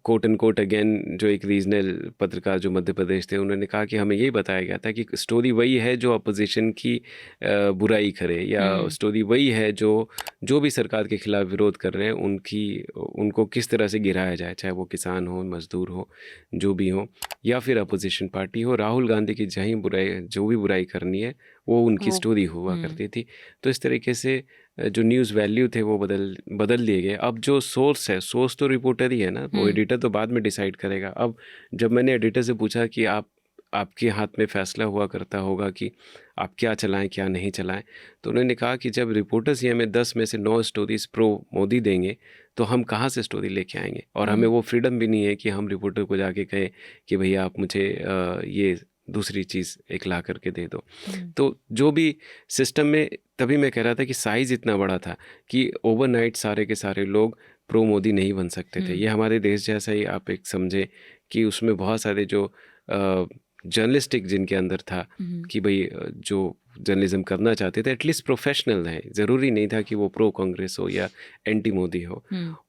कोट एंड कोट अगेन जो एक रीजनल पत्रकार जो मध्य प्रदेश थे उन्होंने कहा कि हमें यही बताया गया था कि स्टोरी वही है जो अपोजिशन की बुराई करे, या स्टोरी वही है जो भी सरकार के खिलाफ विरोध कर रहे हैं उनको किस तरह से गिराया जाए, चाहे वो किसान हो, मजदूर हो, जो भी हो, या फिर अपोजिशन पार्टी हो। राहुल गांधी की जो भी बुराई करनी है वो उनकी स्टोरी हुआ करती थी। तो इस तरीके से जो न्यूज़ वैल्यू थे वो बदल दिए गए। अब जो सोर्स है, सोर्स तो रिपोर्टर ही है ना, वो एडिटर तो बाद में डिसाइड करेगा। अब जब मैंने एडिटर से पूछा कि आपके हाथ में फैसला हुआ करता होगा कि आप क्या चलाएं क्या नहीं चलाएं, तो उन्होंने कहा कि जब रिपोर्टर्स ही हमें 10 में से 9 स्टोरीज प्रो मोदी देंगे तो हम कहाँ से स्टोरी लेके आएंगे, और हमें वो फ्रीडम भी नहीं है कि हम रिपोर्टर को जाके कहें कि भैया आप मुझे ये दूसरी चीज़ एक ला करके दे दो। तो जो भी सिस्टम में, तभी मैं कह रहा था कि साइज़ इतना बड़ा था कि ओवरनाइट सारे के सारे लोग प्रो मोदी नहीं बन सकते थे। ये हमारे देश जैसा ही आप एक समझे कि उसमें बहुत सारे जो जर्नलिस्टिक जिनके अंदर था कि भाई जो जर्नलिज्म करना चाहते थे एटलीस्ट प्रोफेशनल हैं, ज़रूरी नहीं था कि वो प्रो कांग्रेस हो या एंटी मोदी हो।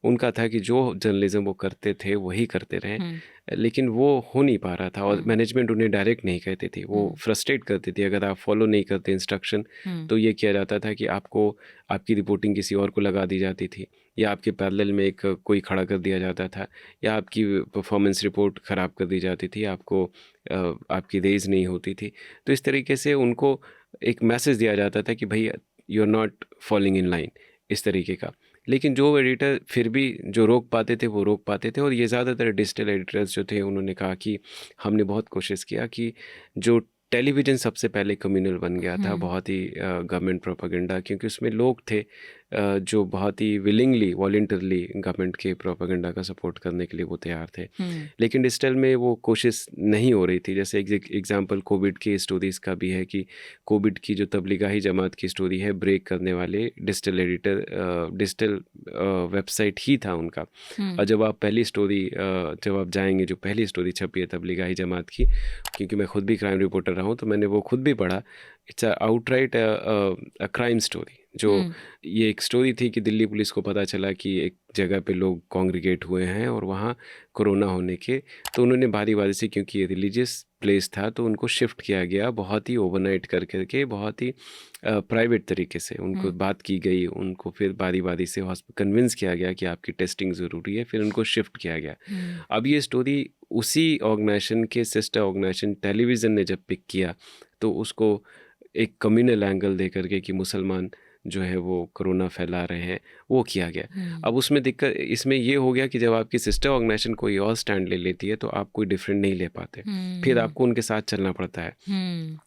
उनका था कि जो जर्नलिज्म वो करते थे वही करते रहें, लेकिन वो हो नहीं पा रहा था, और मैनेजमेंट उन्हें डायरेक्ट नहीं कहती थी, वो फ्रस्ट्रेट करती थी। अगर आप फॉलो नहीं करते इंस्ट्रक्शन तो ये किया जाता था कि आपकी रिपोर्टिंग किसी और को लगा दी जाती थी, या आपके पैरेलल में एक कोई खड़ा कर दिया जाता था, या आपकी परफॉर्मेंस रिपोर्ट ख़राब कर दी जाती थी, आपकी रेज नहीं होती थी। तो इस तरीके से उनको एक मैसेज दिया जाता था कि भाई you are not following in line, इस तरीके का। लेकिन जो एडिटर फिर भी जो रोक पाते थे वो रोक पाते थे, और ये ज़्यादातर डिजिटल एडिटर्स जो थे उन्होंने कहा कि हमने बहुत कोशिश किया कि जो टेलीविज़न सबसे पहले कम्युनल बन गया था, बहुत ही गवर्नमेंट प्रोपेगेंडा, क्योंकि उसमें लोग थे जो बहुत ही विलिंगली वॉलंटरली गवर्नमेंट के प्रोपेगेंडा का सपोर्ट करने के लिए वो तैयार थे। लेकिन डिजिटल में वो कोशिश नहीं हो रही थी। जैसे एग्जांपल कोविड की स्टोरीज़ का भी है कि कोविड की जो तबलीगाही जमात की स्टोरी है, ब्रेक करने वाले डिजिटल वेबसाइट ही था उनका। और जब आप जाएंगे, जो पहली स्टोरी छपी है तबलीगाही जमात की, क्योंकि मैं खुद भी क्राइम रिपोर्टर रहा हूँ तो मैंने वो खुद भी पढ़ा। It's outright crime story. जो ये एक स्टोरी थी कि दिल्ली पुलिस को पता चला कि एक जगह पे लोग कॉन्ग्रीगेट हुए हैं और वहाँ कोरोना होने के, तो उन्होंने बारी बारी से, क्योंकि ये रिलीजियस प्लेस था, तो उनको शिफ्ट किया गया बहुत ही ओवरनाइट करके, बहुत ही प्राइवेट तरीके से उनको बात की गई। उनको फिर बारी बारी से कन्विंस किया गया कि आपकी टेस्टिंग ज़रूरी है, फिर उनको शिफ्ट किया गया। अब ये स्टोरी उसी ऑर्गेनाइजेशन के सिस्टर ऑर्गेनाइजेशन टेलीविज़न ने जब पिक किया तो उसको एक कम्युनल एंगल दे करके कि मुसलमान जो है वो कोरोना फैला रहे हैं, वो किया गया। अब उसमें दिक्कत इसमें ये हो गया कि जब आपकी सिस्टर ऑर्गेनाइजेशन कोई और स्टैंड ले लेती है तो आप कोई डिफरेंट नहीं ले पाते, फिर आपको उनके साथ चलना पड़ता है।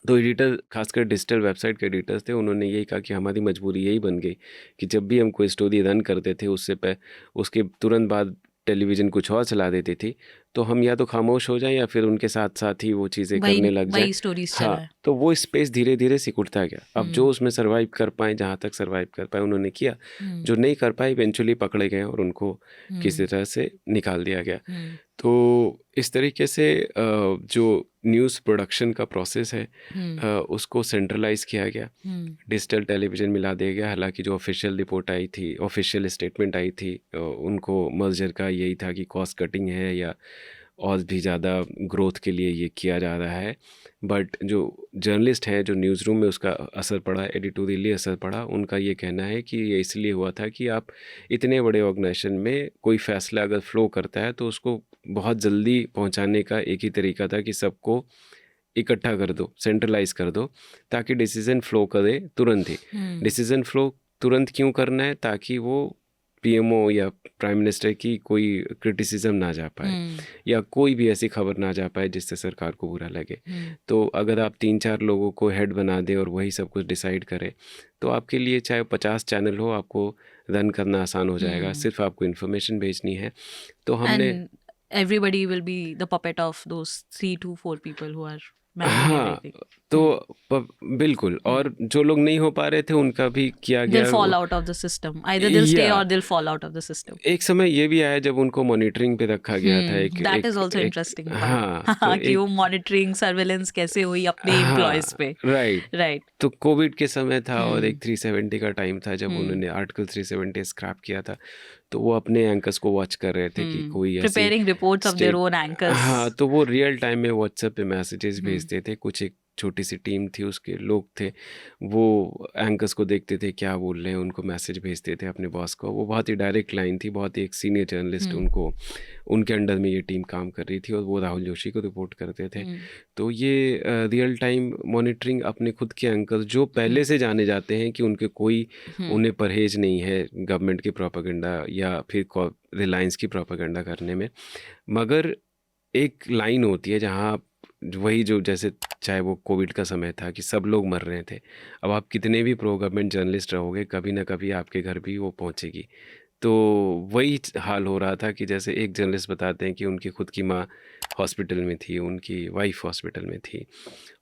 तो एडिटर, खासकर डिजिटल वेबसाइट के एडिटर्स थे, उन्होंने यही कहा कि हमारी मजबूरी यही बन गई कि जब भी हम कोई स्टोरी रन करते थे उसके तुरंत बाद टेलीविज़न कुछ और चला देती थी, तो हम या तो खामोश हो जाएँ या फिर उनके साथ-साथ ही वो चीज़ें करने लग जाएँ। वही स्टोरीज हाँ, चलाएं। तो वो स्पेस धीरे-धीरे सिकुड़ता गया। अब जो उसमें सर्वाइव कर पाएँ, जहाँ तक सर्वाइव कर पाएँ उन्होंने किया। जो नहीं कर पाए इवेंचुअली पकड़े गए और उनको किसी तरह से निकाल दिया गया। तो इस तरीके से जो न्यूज़ प्रोडक्शन का प्रोसेस है उसको सेंट्रलाइज़ किया गया। डिजिटल टेलीविज़न मिला दिया गया। हालाँकि जो ऑफ़िशियल रिपोर्ट आई थी, ऑफ़िशियल स्टेटमेंट आई थी, उनको मर्जर का यही था कि कॉस्ट कटिंग है या और भी ज़्यादा ग्रोथ के लिए ये किया जा रहा है। बट जो जर्नलिस्ट हैं, जो न्यूज़ रूम में उसका असर पड़ा, एडिटोरियली असर पड़ा, उनका ये कहना है कि ये इसलिए हुआ था कि आप इतने बड़े ऑर्गेनाइजेशन में कोई फ़ैसला अगर फ़्लो करता है तो उसको बहुत जल्दी पहुंचाने का एक ही तरीका था कि सबको इकट्ठा कर दो, सेंट्रलाइज़ कर दो, ताकि डिसीज़न फ़्लो करे तुरंत ही। डिसीज़न फ़्लो तुरंत क्यों करना है? ताकि वो पीएमओ या प्राइम मिनिस्टर की कोई क्रिटिसिज्म ना जा पाए या कोई भी ऐसी खबर ना जा पाए जिससे सरकार को बुरा लगे। तो अगर आप 3-4 लोगों को हेड बना दें और वही सब कुछ डिसाइड करें, तो आपके लिए चाहे 50 चैनल हो, आपको रन करना आसान हो जाएगा। सिर्फ आपको इन्फॉर्मेशन भेजनी है। तो हमने everybody will be the puppet of those 3 to 4 people who are managing हाँ, everything. तो बिल्कुल। और जो लोग नहीं हो पा रहे थे उनका भी किया गया। They'll fall out of the system. Either they'll stay या or they'll fall out of the system. एक समय ये भी आया जब उनको मॉनिटरिंग पे रखा गया था। That is also interesting part. हाँ, तो कि वो मॉनिटरिंग सर्वेलेंस कैसे हुई अपने एम्प्लॉयज पे। राइट। तो कोविड के समय था और एक 370 का टाइम था जब उन्होंने आर्टिकल 370 स्क्रैप किया था। तो वो अपने एंकर्स को वॉच कर रहे थे कि कोई ऐसी preparing reports of their own anchors. हाँ, तो वो रियल टाइम में व्हाट्सएप पे मैसेजेस भेजते थे। कुछ एक छोटी सी टीम थी, उसके लोग थे, वो एंकर्स को देखते थे क्या बोल रहे हैं, उनको मैसेज भेजते थे अपने बॉस को। वो बहुत ही डायरेक्ट लाइन थी, बहुत ही एक सीनियर जर्नलिस्ट उनको, उनके अंडर में ये टीम काम कर रही थी और वो राहुल जोशी को रिपोर्ट करते थे। तो ये रियल टाइम मॉनिटरिंग अपने खुद के एंकर्स जो पहले से जाने जाते हैं कि उनके कोई उन्हें परहेज नहीं है गवर्नमेंट की प्रोपेगेंडा या फिर रिलायंस की प्रोपेगेंडा करने में, मगर एक लाइन होती है जहाँ आप वही जो जैसे चाहे वो कोविड का समय था कि सब लोग मर रहे थे, अब आप कितने भी प्रो गवर्नमेंट जर्नलिस्ट रहोगे कभी ना कभी आपके घर भी वो पहुंचेगी। तो वही हाल हो रहा था कि जैसे एक जर्नलिस्ट बताते हैं कि उनकी खुद की माँ हॉस्पिटल में थी, उनकी वाइफ हॉस्पिटल में थी।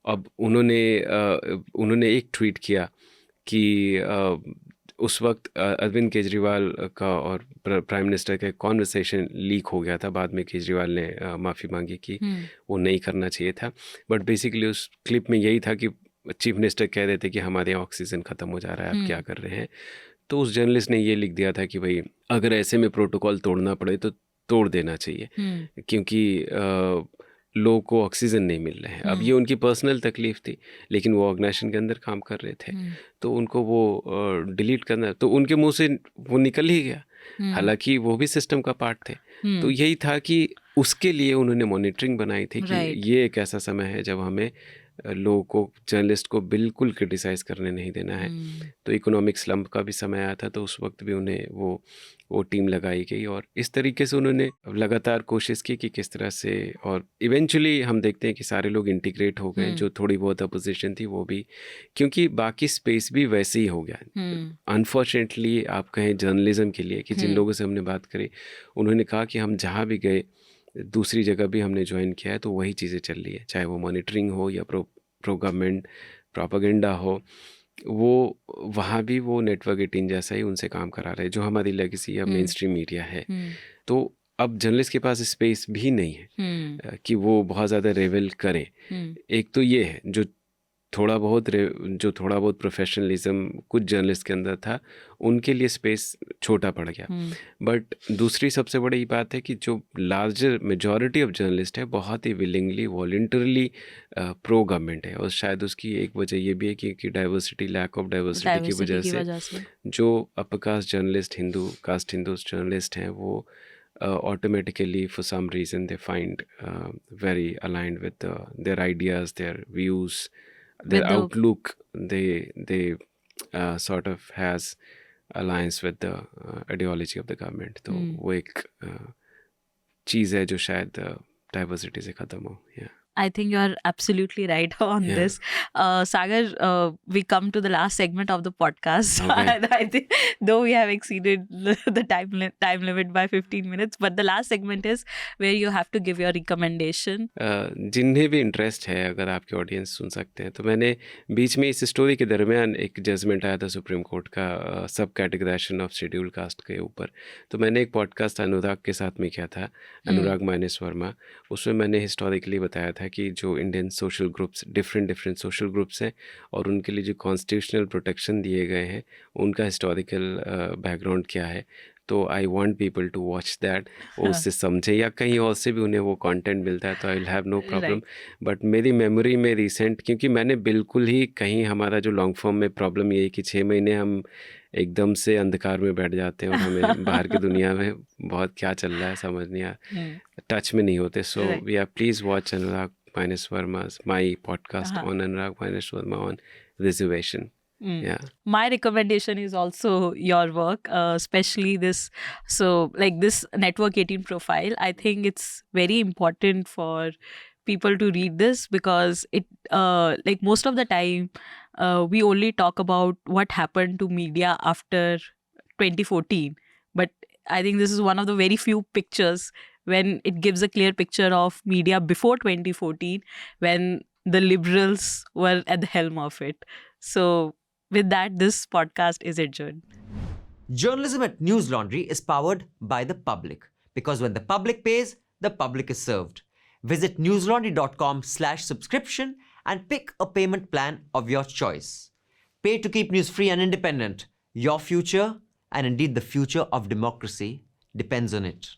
अब उन्होंने एक ट्वीट किया कि उस वक्त अरविंद केजरीवाल का और प्राइम मिनिस्टर का कॉन्वर्सेशन लीक हो गया था। बाद में केजरीवाल ने माफ़ी मांगी कि वो नहीं करना चाहिए था, बट बेसिकली उस क्लिप में यही था कि चीफ मिनिस्टर कह रहे थे कि हमारे यहाँ ऑक्सीजन ख़त्म हो जा रहा है, आप क्या कर रहे हैं। तो उस जर्नलिस्ट ने ये लिख दिया था कि भाई अगर ऐसे में प्रोटोकॉल तोड़ना पड़े तो तोड़ देना चाहिए, क्योंकि लोगों को ऑक्सीजन नहीं मिल रहे हैं। अब ये उनकी पर्सनल तकलीफ थी, लेकिन वो ऑर्गेनाइजेशन के अंदर काम कर रहे थे, तो उनको वो डिलीट करना, तो उनके मुंह से वो निकल ही गया, हालांकि वो भी सिस्टम का पार्ट थे। तो यही था कि उसके लिए उन्होंने मॉनिटरिंग बनाई थी कि ये एक ऐसा समय है जब हमें लोगों को, जर्नलिस्ट को बिल्कुल क्रिटिसाइज़ करने नहीं देना है। तो इकोनॉमिक स्लम्प का भी समय आया था, तो उस वक्त भी उन्हें वो टीम लगाई गई और इस तरीके से उन्होंने लगातार कोशिश की कि किस तरह से, और इवेंचुअली हम देखते हैं कि सारे लोग इंटीग्रेट हो गए। जो थोड़ी बहुत अपोजिशन थी वो भी, क्योंकि बाकी स्पेस भी वैसे ही हो गया। अनफॉर्चुनेटली आप कहें जर्नलिज्म के लिए कि जिन लोगों से हमने बात करी, उन्होंने कहा कि हम जहाँ भी गए, दूसरी जगह भी हमने ज्वाइन किया है तो वही चीज़ें चल रही है, चाहे वो मॉनिटरिंग हो या प्रो गवर्नमेंट प्रोपेगेंडा हो, वो वहाँ भी वो नेटवर्क 18 जैसा ही उनसे काम करा रहे हैं, जो हमारी लेगेसी या मेन स्ट्रीम मीडिया है। तो अब जर्नलिस्ट के पास स्पेस भी नहीं है कि वो बहुत ज़्यादा रेवेल करें। एक तो ये है जो थोड़ा बहुत प्रोफेशनलिज्म कुछ जर्नलिस्ट के अंदर था, उनके लिए स्पेस छोटा पड़ गया। बट दूसरी सबसे बड़ी बात है कि जो लार्जर मेजॉरिटी ऑफ जर्नलिस्ट है बहुत ही विलिंगली वॉलंटरली प्रो गवर्नमेंट है, और शायद उसकी एक वजह ये भी है कि डाइवर्सिटी, लैक ऑफ डाइवर्सिटी की वजह से जो upper caste journalist, Hindu journalist हैं, वो automatically for some reason they find very aligned with their ideas, their views, their outlook. They sort of has alliance with the ideology of the government. तो वो एक चीज़ है जो शायद डाइवर्सिटी से ख़त्म हो। I think you're absolutely right on Yeah. this. Sagar, we come to the last segment of the podcast. Okay. And I think, though we have exceeded the time limit by 15 minutes, but the last segment is where you have to give your recommendation. जिन्हें भी interest है, अगर आपके audience सुन सकते हैं, तो मैंने बीच में इस स्टोरी के दरमियान एक जजमेंट आया था सुप्रीम कोर्ट का सब कैटेगराइजेशन ऑफ शेड्यूल कास्ट के ऊपर, तो मैंने एक पॉडकास्ट अनुराग के साथ में किया था, अनुराग माइनस वर्मा। उसमें मैंने हिस्टोरिकली बताया था कि जो Indian social groups, different social groups हैं और उनके लिए जो कॉन्स्टिट्यूशनल प्रोटेक्शन दिए गए हैं, उनका हिस्टोरिकल बैकग्राउंड क्या है। तो I want people to watch that, वो उससे समझे, या कहीं और से भी उन्हें वो कंटेंट मिलता है तो I will have no problem. But मेरी मेमोरी में रिसेंट, क्योंकि मैंने बिल्कुल ही कहीं, हमारा जो लॉन्ग फॉर्म में प्रॉब्लम ये है कि 6 महीने हम एकदम से अंधकार में बैठ जाते हैं और हमें बाहर की दुनिया में बहुत क्या चल रहा है समझ नहीं आ, टच में नहीं होते। So we are please watch Anurag minus Verma's my podcast on Anurag Minus Verma on reservation. Yeah. My recommendation is also your work, especially this. So, like this Network 18 profile, I think it's very important for people to read this because it, like most of the time, we only talk about what happened to media after 2014. But I think this is one of the very few pictures when it gives a clear picture of media before 2014, when the liberals were at the helm of it. So, with that, this podcast is adjourned. Journalism at News Laundry is powered by the public, because when the public pays, the public is served. Visit newslaundry.com/subscription and pick a payment plan of your choice. Pay to keep news free and independent. Your future, and indeed the future of democracy, depends on it.